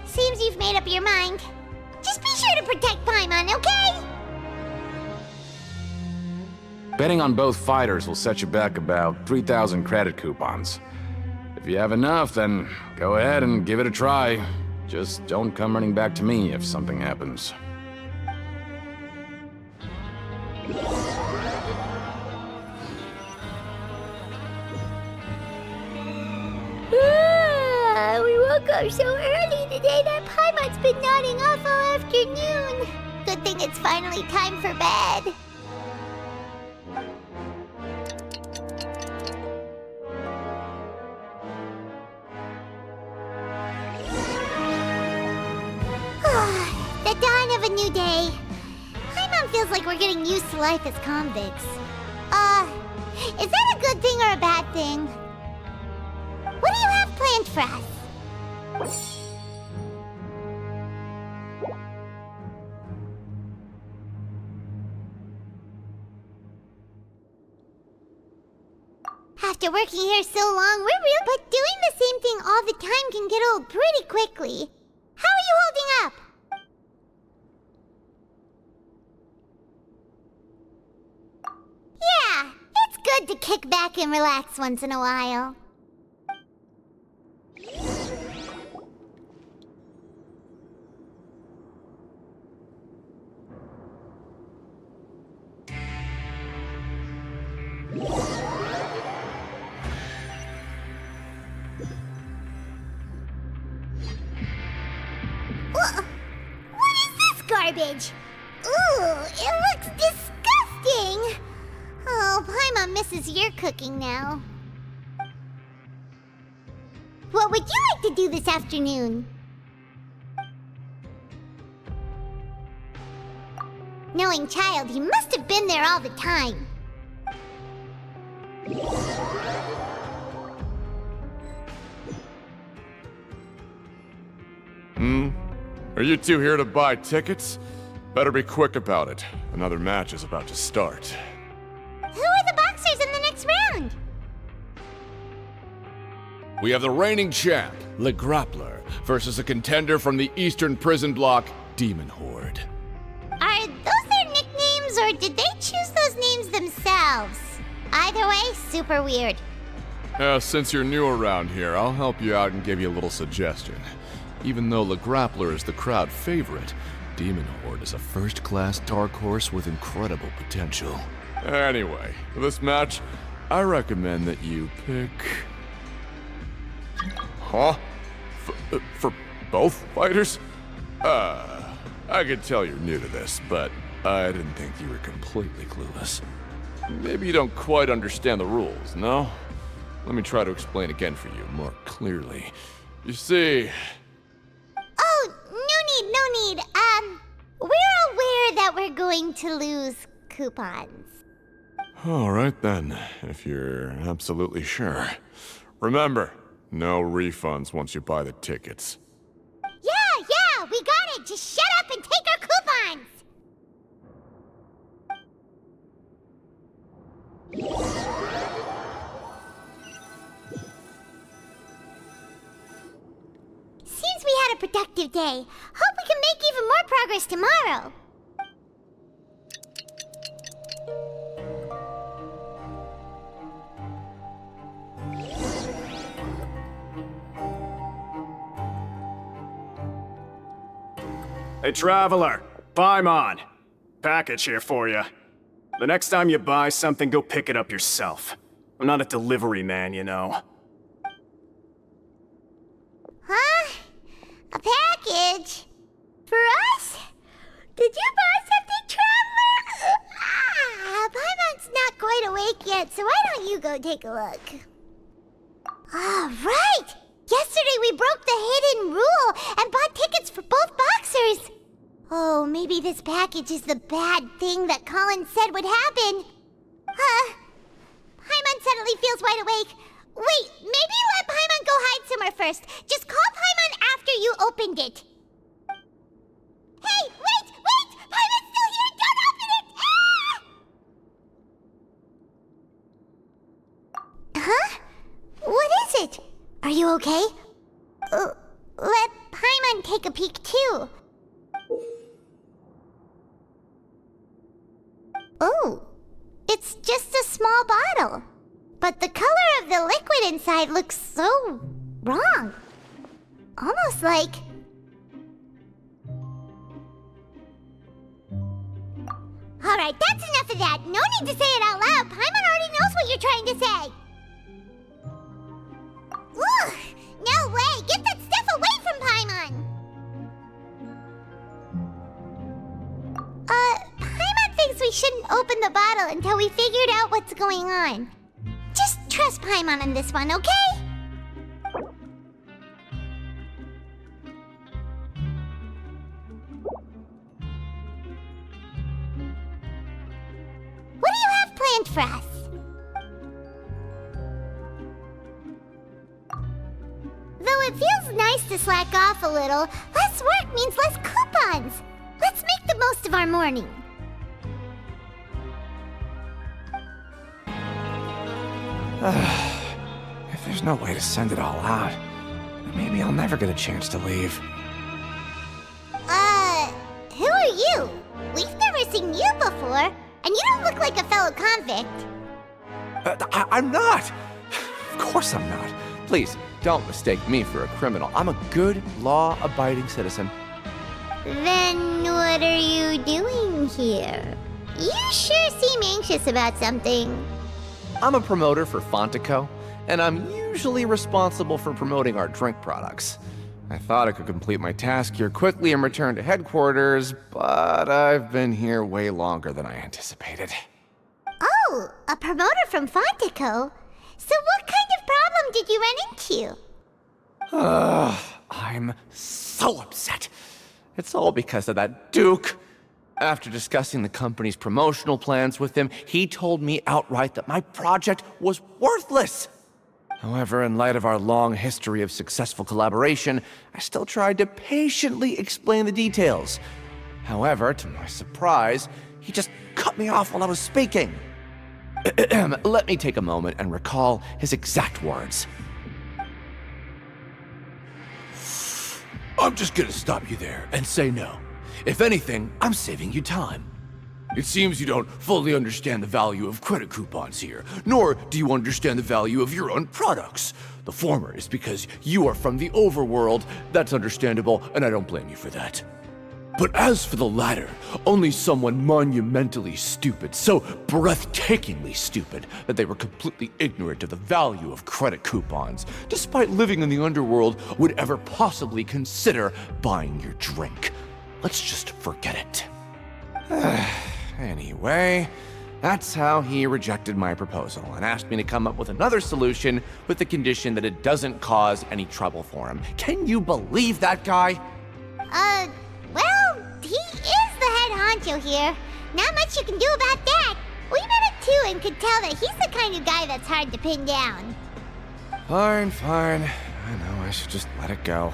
Seems you've made up your mind. Just be sure to protect Paimon, okay? Betting on both fighters will set you back about 3,000 credit coupons. If you have enough, then go ahead and give it a try. Just don't come running back to me if something happens. We woke up so early today that Paimon's been nodding off all afternoon. Good thing it's finally time for bed. The dawn of a new day. Paimon feels like we're getting used to life as convicts. Is that a good thing or a bad thing? What do you have planned for us? After working here so long, but doing the same thing all the time can get old pretty quickly. How are you holding up? to kick back and relax once in a while. What is this garbage? Ooh, it looks disgusting! Oh, Paimon misses your cooking now. What would you like to do this afternoon? Knowing child, he must have been there all the time. Are you two here to buy tickets? Better be quick about it. Another match is about to start. Who are the boxers in the next round? We have the reigning champ, Le Grappler, versus a contender from the Eastern Prison Block, Demon Horde. Are those their nicknames, or did they choose those names themselves? Either way, super weird. Since you're new around here, I'll help you out and give you a little suggestion. Even though Le Grappler is the crowd favorite, Demon Horde is a first-class dark horse with incredible potential. Anyway, for this match, I recommend that you pick... Huh? For both fighters? I could tell you're new to this, but I didn't think you were completely clueless. Maybe you don't quite understand the rules, no? Let me try to explain again for you more clearly. You see... Oh, no need. We're aware that we're going to lose coupons. Alright then, if you're absolutely sure. Remember, no refunds once you buy the tickets. Yeah, we got it! Just shut up and take our coupons! Seems we had a productive day. Hope we can make even more progress tomorrow. Hey, Traveler. Paimon. Package here for you. The next time you buy something, go pick it up yourself. I'm not a delivery man, you know. Huh? A package? For us? Did you buy something, Traveler? Paimon's not quite awake yet, so why don't you go take a look? Right! Yesterday we broke the hidden rule and bought tickets for both boxers. Oh, maybe this package is the bad thing that Colin said would happen. Paimon suddenly feels wide awake. Wait, maybe let Paimon go hide somewhere first. Just call Paimon after you opened it. Hey, wait! Paimon's still here! Don't open it! Ah! Huh? What is it? Are you okay? Let Paimon take a peek too. Oh, it's just a small bottle. But the color of the liquid inside looks so wrong. Almost like... Alright, that's enough of that. No need to say it out loud. Paimon already knows what you're trying to say. Ugh! No way! Get that stuff away from Paimon! Paimon thinks we shouldn't open the bottle until we figured out what's going on. Just trust Paimon on this one, okay? What do you have planned for us? Though it feels nice to slack off a little, less work means less coupons. Let's make the most of our morning. If there's no way to send it all out, maybe I'll never get a chance to leave. Who are you? We've never seen you before, and you don't look like a fellow convict. I'm not! Of course I'm not. Please, don't mistake me for a criminal. I'm a good, law-abiding citizen. Then what are you doing here? You sure seem anxious about something. I'm a promoter for Fontaine, and I'm usually responsible for promoting our drink products. I thought I could complete my task here quickly and return to headquarters, but I've been here way longer than I anticipated. Oh, a promoter from Fontaine? So what kind of problem did you run into? I'm so upset. It's all because of that Duke. After discussing the company's promotional plans with him, he told me outright that my project was worthless. However, in light of our long history of successful collaboration, I still tried to patiently explain the details. However, to my surprise, he just cut me off while I was speaking. Let me take a moment and recall his exact words. I'm just gonna stop you there and say no. If anything, I'm saving you time. It seems you don't fully understand the value of credit coupons here, nor do you understand the value of your own products. The former is because you are from the overworld. That's understandable, and I don't blame you for that. But as for the latter, only someone monumentally stupid, so breathtakingly stupid that they were completely ignorant of the value of credit coupons, despite living in the underworld, would ever possibly consider buying your drink. Let's just forget it. Anyway, that's how he rejected my proposal and asked me to come up with another solution with the condition that it doesn't cause any trouble for him. Can you believe that guy? Well, he is the head honcho here. Not much you can do about that. We met him too and could tell that he's the kind of guy that's hard to pin down. Fine. I know I should just let it go.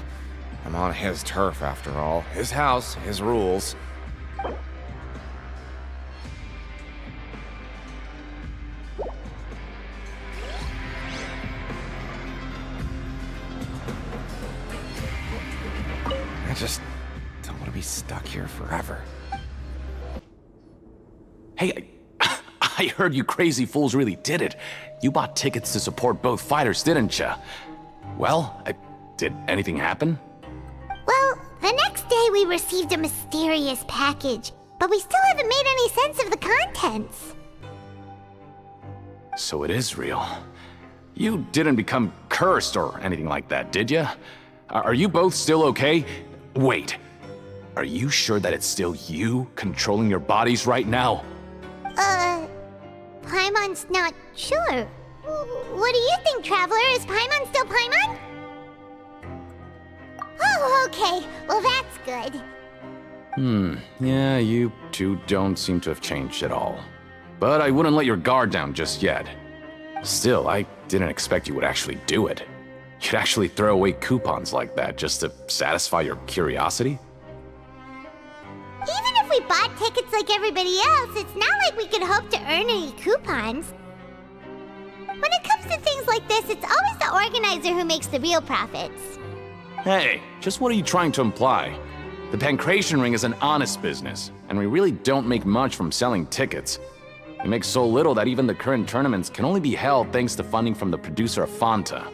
I'm on his turf after all. His house, his rules. I just don't want to be stuck here forever. Hey, I heard you crazy fools really did it. You bought tickets to support both fighters, didn't you? Well, did anything happen? Well, the next day we received a mysterious package, but we still haven't made any sense of the contents. So it is real. You didn't become cursed or anything like that, did you? Are you both still okay? Wait, are you sure that it's still you controlling your bodies right now? Paimon's not sure. What do you think, Traveler? Is Paimon still Paimon? Oh, okay. Well, that's good. Yeah, you two don't seem to have changed at all. But I wouldn't let your guard down just yet. Still, I didn't expect you would actually do it. You'd actually throw away coupons like that just to satisfy your curiosity? Even if we bought tickets like everybody else, it's not like we could hope to earn any coupons. When it comes to things like this, it's always the organizer who makes the real profits. Hey, just what are you trying to imply? The Pancration Ring is an honest business, and we really don't make much from selling tickets. We make so little that even the current tournaments can only be held thanks to funding from the producer of Fanta.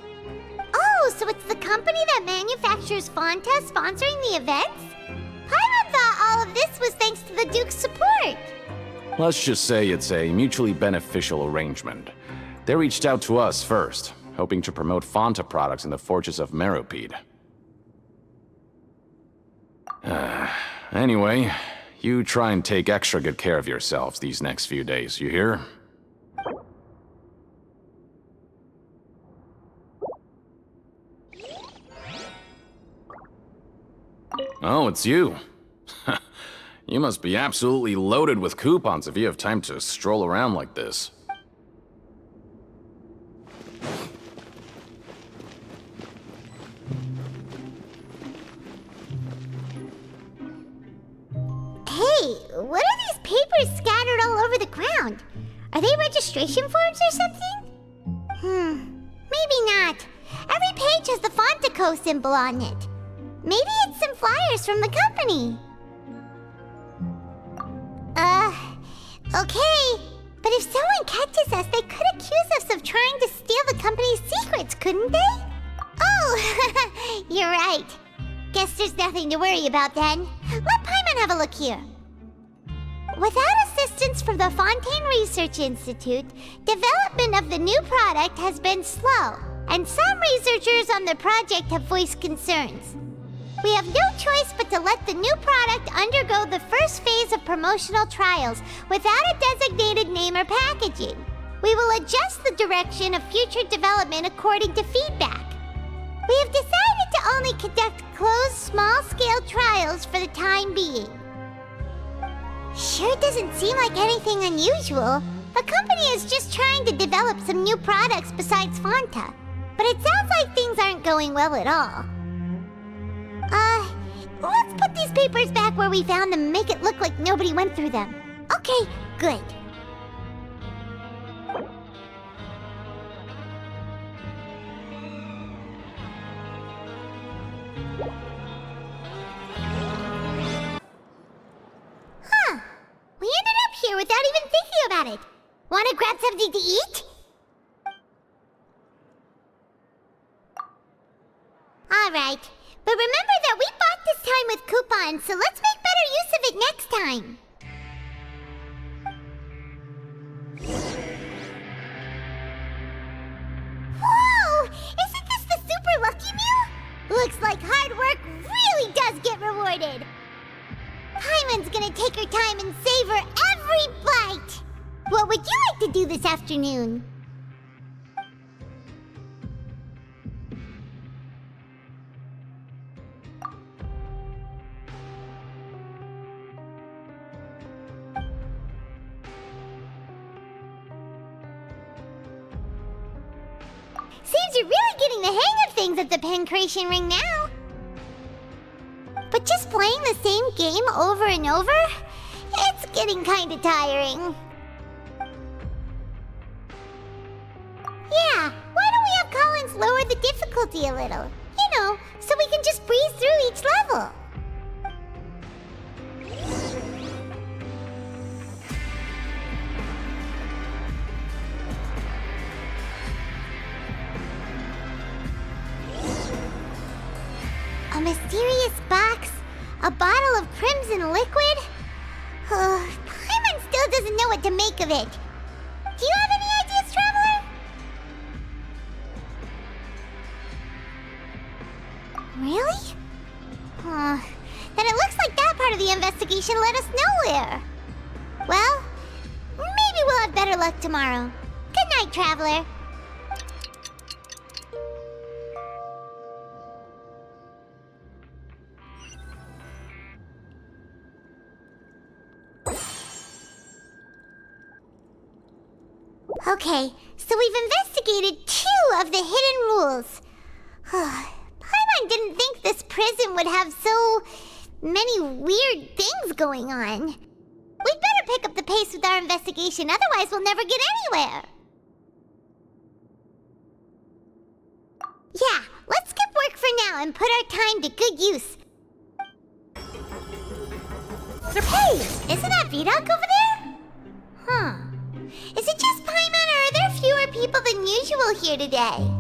Oh, so it's the company that manufactures Fanta sponsoring the events? Paimon thought all of this was thanks to the Duke's support. Let's just say it's a mutually beneficial arrangement. They reached out to us first, hoping to promote Fanta products in the Fortress of Meropide. Anyway, you try and take extra good care of yourselves these next few days, you hear? Oh, it's you. You must be absolutely loaded with coupons if you have time to stroll around like this. Hey, what are these papers scattered all over the ground? Are they registration forms or something? Maybe not. Every page has the Fontaine symbol on it. Maybe it's some flyers from the company. Okay. But if someone catches us, they could accuse us of trying to steal the company's secrets, couldn't they? Oh, you're right. Guess there's nothing to worry about then. Let Paimon have a look here. Without assistance from the Fontaine Research Institute, development of the new product has been slow, and some researchers on the project have voiced concerns. We have no choice but to let the new product undergo the first phase of promotional trials without a designated name or packaging. We will adjust the direction of future development according to feedback. We have decided to only conduct closed, small-scale trials for the time being. Sure doesn't seem like anything unusual. The company is just trying to develop some new products besides Fonta. But it sounds like things aren't going well at all. Let's put these papers back where we found them and make it look like nobody went through them. Okay, good. Huh. We ended up here without even thinking about it. Wanna grab something to eat? Alright. But remember that we bought this time with coupons, so let's make better use of it next time. Whoa! Isn't this the Super Lucky Meal? Looks like hard work really does get rewarded. Paimon's gonna take her time and savor every bite. What would you like to do this afternoon? Seems you're really getting the hang of things at the Pancration Ring now. But just playing the same game over and over? It's getting kinda tiring. Yeah, why don't we have Collins lower the difficulty a little? You know, so we can just breeze through each level. A mysterious box? A bottle of crimson liquid? Paimon still doesn't know what to make of it. Do you have any ideas, Traveler? Really? Then it looks like that part of the investigation led us nowhere. Well, maybe we'll have better luck tomorrow. Good night, Traveler. Okay, so we've investigated 2 of the hidden rules. Paimon didn't think this prison would have so many weird things going on. We'd better pick up the pace with our investigation, otherwise we'll never get anywhere. Yeah, let's skip work for now and put our time to good use. Hey, isn't that Vidoc over there? Huh. Is it just Paimon, or are there fewer people than usual here today?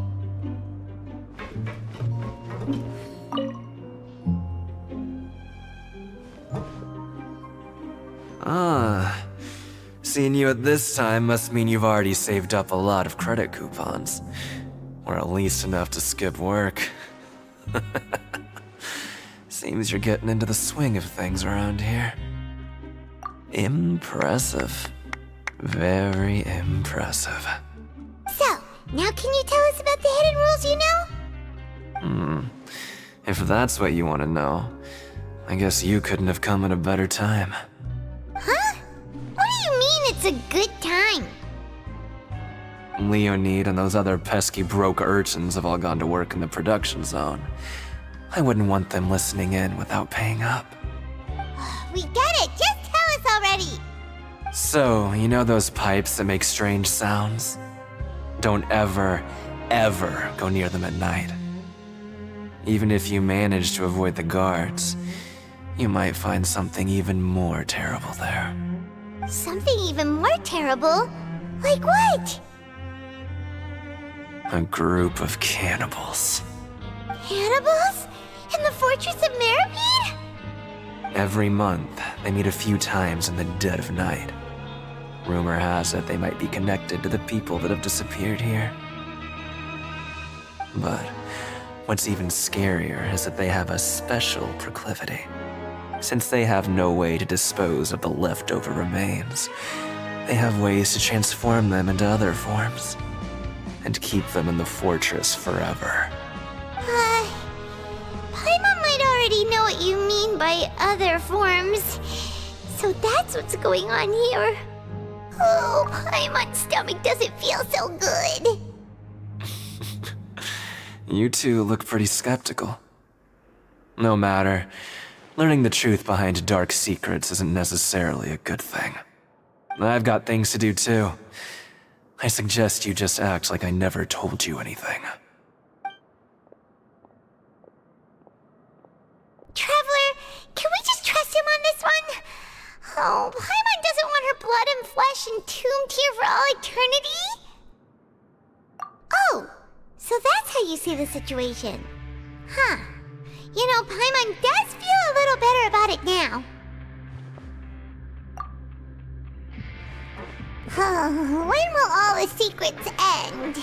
Seeing you at this time must mean you've already saved up a lot of credit coupons. Or at least enough to skip work. Seems you're getting into the swing of things around here. Impressive. Very impressive. So, now can you tell us about the hidden rules you know? If that's what you want to know, I guess you couldn't have come at a better time. Huh? What do you mean it's a good time? Leonid and those other pesky broke urchins have all gone to work in the production zone. I wouldn't want them listening in without paying up. We get it! Just tell us already! So, you know those pipes that make strange sounds? Don't ever, ever go near them at night. Even if you manage to avoid the guards, you might find something even more terrible there. Something even more terrible? Like what? A group of cannibals. Cannibals? In the Fortress of Meripede? Every month, they meet a few times in the dead of night. Rumor has it they might be connected to the people that have disappeared here. But what's even scarier is that they have a special proclivity. Since they have no way to dispose of the leftover remains, they have ways to transform them into other forms and keep them in the fortress forever. Paimon might already know what you mean by other forms. So that's what's going on here. Oh, Paimon's stomach doesn't feel so good. You two look pretty skeptical. No matter, learning the truth behind dark secrets isn't necessarily a good thing. I've got things to do too. I suggest you just act like I never told you anything. Traveler, can we just trust him on this one? Oh, Paimon doesn't want her blood and flesh entombed here for all eternity? Oh, so that's how you see the situation. Huh. You know, Paimon does feel a little better about it now. When will all the secrets end?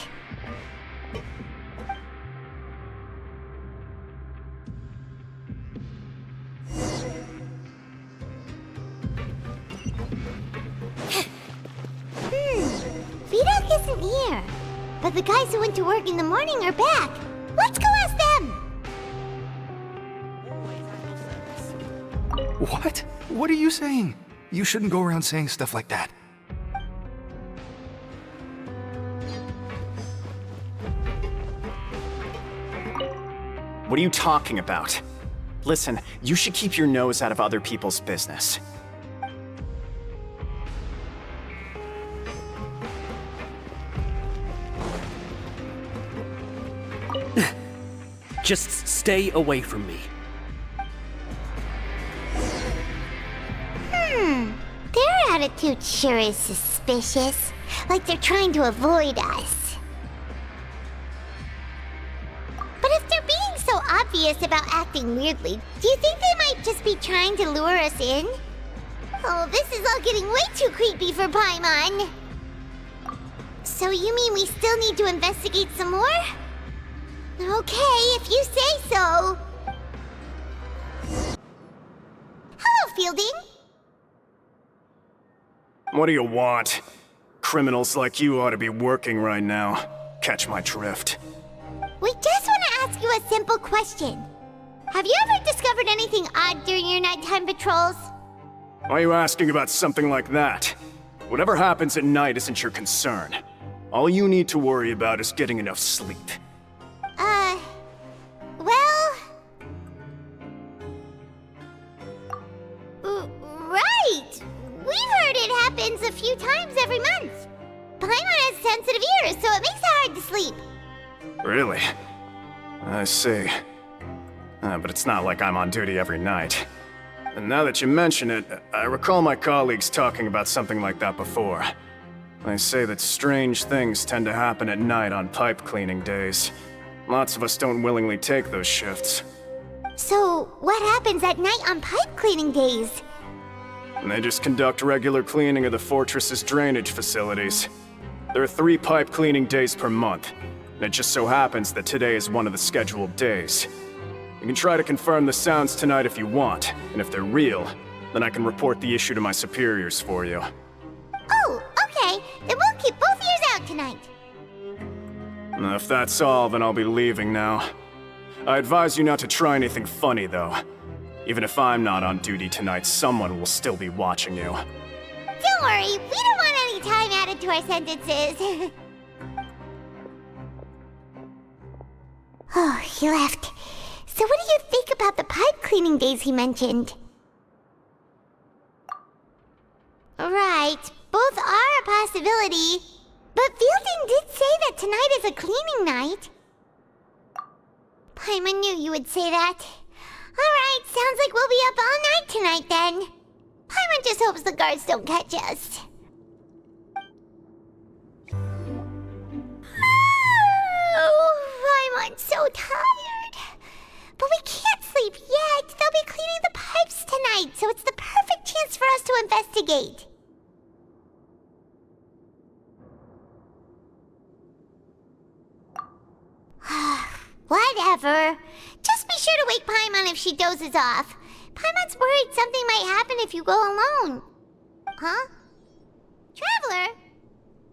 Vidok isn't here. But the guys who went to work in the morning are back. Let's go ask them! What? What are you saying? You shouldn't go around saying stuff like that. What are you talking about? Listen, you should keep your nose out of other people's business. Just stay away from me. Their attitude sure is suspicious. Like they're trying to avoid us. But if they're being so obvious about acting weirdly, do you think they might just be trying to lure us in? Oh, this is all getting way too creepy for Paimon. So you mean we still need to investigate some more? Okay, if you say so. Hello, Fielding. What do you want? Criminals like you ought to be working right now. Catch my drift. We just want to ask you a simple question. Have you ever discovered anything odd during your nighttime patrols? Why are you asking about something like that? Whatever happens at night isn't your concern. All you need to worry about is getting enough sleep. Well... right! We've heard it happens a few times every month. Paimon has sensitive ears, so it makes it hard to sleep. Really? I see. But it's not like I'm on duty every night. And now that you mention it, I recall my colleagues talking about something like that before. They say that strange things tend to happen at night on pipe cleaning days. Lots of us don't willingly take those shifts. So, what happens at night on pipe cleaning days? And they just conduct regular cleaning of the fortress's drainage facilities. There are 3 pipe cleaning days per month, and it just so happens that today is one of the scheduled days. You can try to confirm the sounds tonight if you want, and if they're real, then I can report the issue to my superiors for you. Oh, okay. Then we'll keep both ears out tonight. If that's all, then I'll be leaving now. I advise you not to try anything funny, though. Even if I'm not on duty tonight, someone will still be watching you. Don't worry, we don't want any time added to our sentences. Oh, he left. So what do you think about the pipe cleaning days he mentioned? Right, both are a possibility. But Fielding did say that tonight is a cleaning night. Paimon knew you would say that. Alright, sounds like we'll be up all night tonight then. Paimon just hopes the guards don't catch us. Oh, Paimon's so tired. But we can't sleep yet. They'll be cleaning the pipes tonight, so it's the perfect chance for us to investigate. Whatever. Just be sure to wake Paimon if she dozes off. Paimon's worried something might happen if you go alone. Huh? Traveler?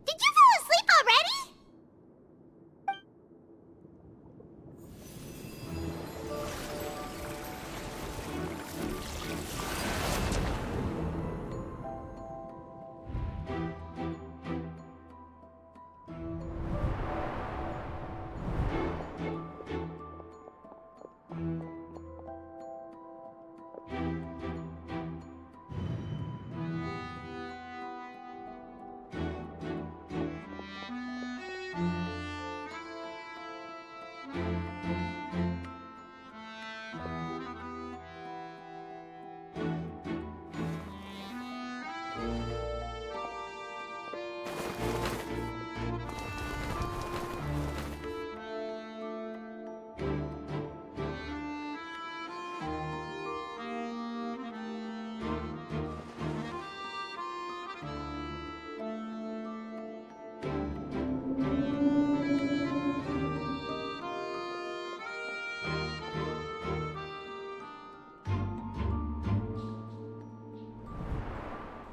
Did you fall asleep already?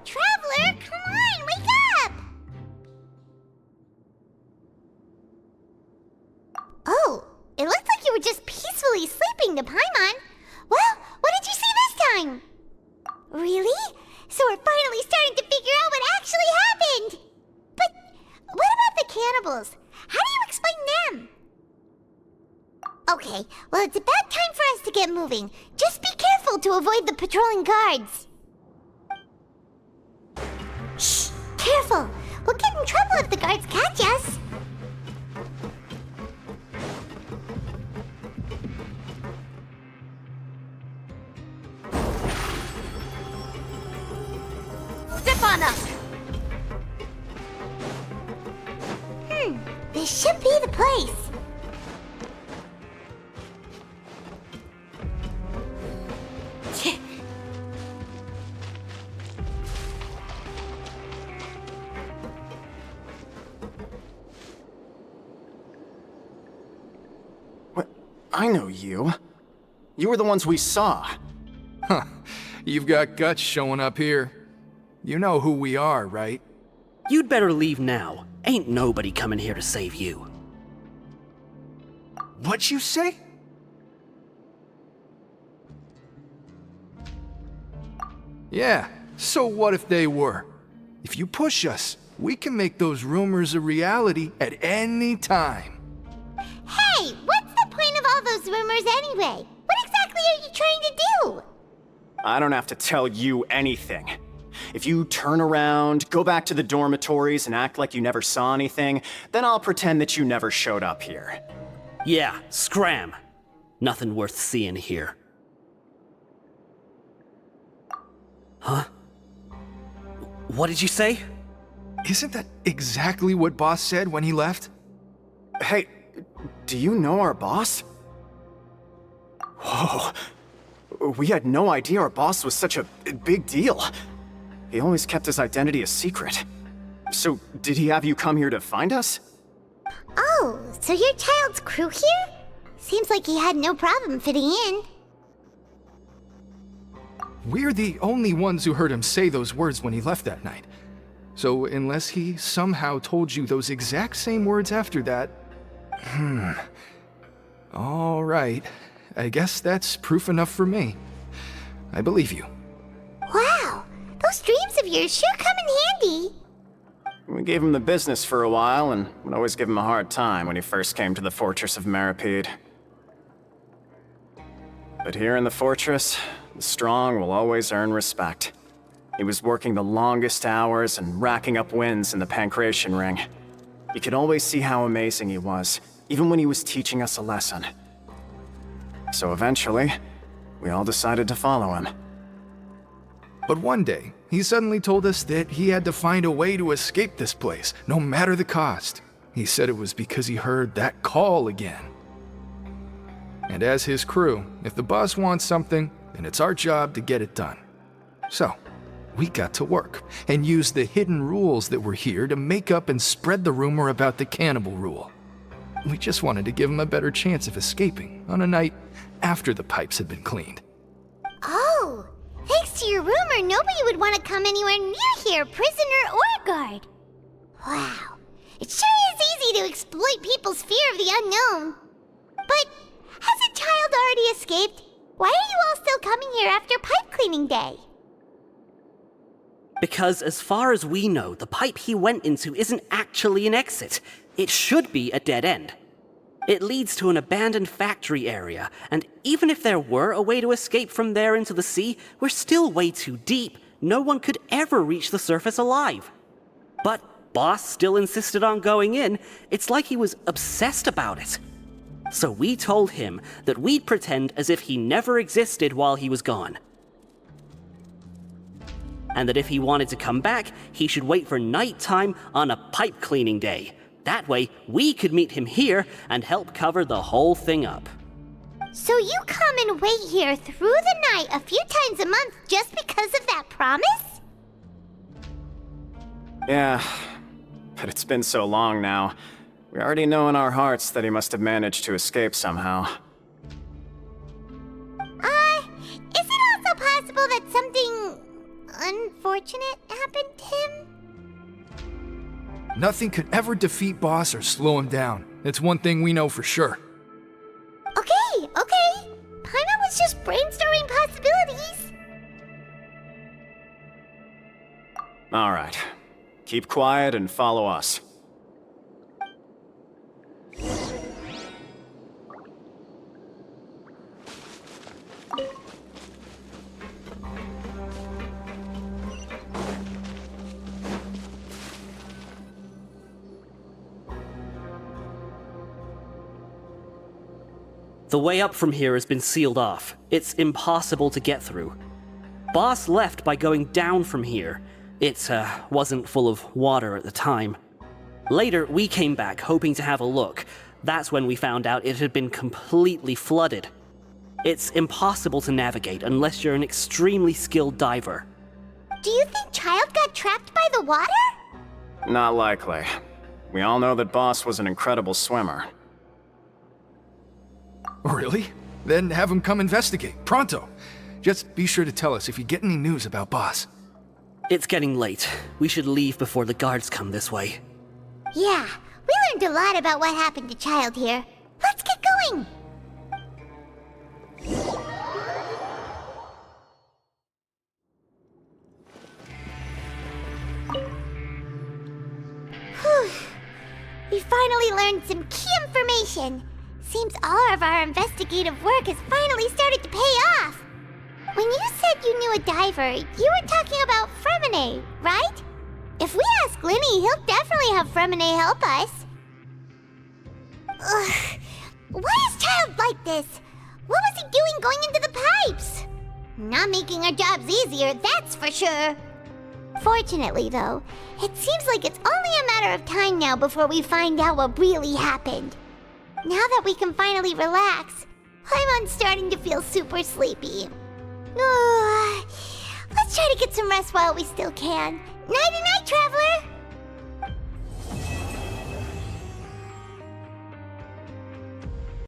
Traveler, come on, wake up! Oh, it looks like you were just peacefully sleeping to Paimon. Well, what did you see this time? Really? So we're finally starting to figure out what actually happened! But what about the cannibals? How do you explain them? Okay, well it's about time for us to get moving. Just be careful to avoid the patrolling guards. Shh! Careful! We'll get in trouble if the guards catch us! Step on up! This should be the place. I know you. You were the ones we saw. Huh. You've got guts showing up here. You know who we are, right? You'd better leave now. Ain't nobody coming here to save you. What'd you say? Yeah, so what if they were? If you push us, we can make those rumors a reality at any time. Hey, what's the point of all those rumors anyway? What exactly are you trying to do? I don't have to tell you anything. If you turn around, go back to the dormitories and act like you never saw anything, then I'll pretend that you never showed up here. Yeah, scram. Nothing worth seeing here. Huh? What did you say? Isn't that exactly what Boss said when he left? Hey, do you know our boss? Whoa. We had no idea our boss was such a big deal. He always kept his identity a secret. So, did he have you come here to find us? Oh, so you're Child's crew here? Seems like he had no problem fitting in. We're the only ones who heard him say those words when he left that night. So, unless he somehow told you those exact same words after that... All right. I guess that's proof enough for me. I believe you. Wow, those dreams of yours sure come in handy. We gave him the business for a while and would always give him a hard time when he first came to the fortress of Meripede. But here in the fortress, the strong will always earn respect. He was working the longest hours and racking up wins in the Pancration Ring. You could always see how amazing he was, even when he was teaching us a lesson. So eventually, we all decided to follow him. But one day, he suddenly told us that he had to find a way to escape this place, no matter the cost. He said it was because he heard that call again. And as his crew, if the boss wants something, then it's our job to get it done. So, we got to work and used the hidden rules that were here to make up and spread the rumor about the cannibal rule. We just wanted to give him a better chance of escaping on a night after the pipes had been cleaned. Oh, thanks to your rumor, nobody would want to come anywhere near here, prisoner or guard. Wow, it sure is easy to exploit people's fear of the unknown. But has a child already escaped? Why are you all still coming here after pipe cleaning day? Because as far as we know, the pipe he went into isn't actually an exit. It should be a dead end. It leads to an abandoned factory area, and even if there were a way to escape from there into the sea, we're still way too deep. No one could ever reach the surface alive. But Boss still insisted on going in. It's like he was obsessed about it. So we told him that we'd pretend as if he never existed while he was gone. And that if he wanted to come back, he should wait for nighttime on a pipe cleaning day. That way, we could meet him here and help cover the whole thing up. So you come and wait here through the night a few times a month just because of that promise? Yeah, but it's been so long now. We already know in our hearts that he must have managed to escape somehow. Is it also possible that something unfortunate happened to him? Nothing could ever defeat Boss or slow him down. It's one thing we know for sure. Okay. Paimon was just brainstorming possibilities. Alright. Keep quiet and follow us. The way up from here has been sealed off. It's impossible to get through. Boss left by going down from here. It wasn't full of water at the time. Later, we came back hoping to have a look. That's when we found out it had been completely flooded. It's impossible to navigate unless you're an extremely skilled diver. Do you think Child got trapped by the water? Not likely. We all know that Boss was an incredible swimmer. Really? Then have him come investigate, pronto. Just be sure to tell us if you get any news about Boss. It's getting late. We should leave before the guards come this way. Yeah, we learned a lot about what happened to Child here. Let's get going! Whew. We finally learned some key information. Seems all of our investigative work has finally started to pay off. When you said you knew a diver, you were talking about Fremine, right? If we ask Linny, he'll definitely have Fremine help us. Ugh. Why is Child like this? What was he doing going into the pipes? Not making our jobs easier, that's for sure. Fortunately, though, it seems like it's only a matter of time now before we find out what really happened. Now that we can finally relax, I'm starting to feel super sleepy. Let's try to get some rest while we still can. Nighty-night, traveler!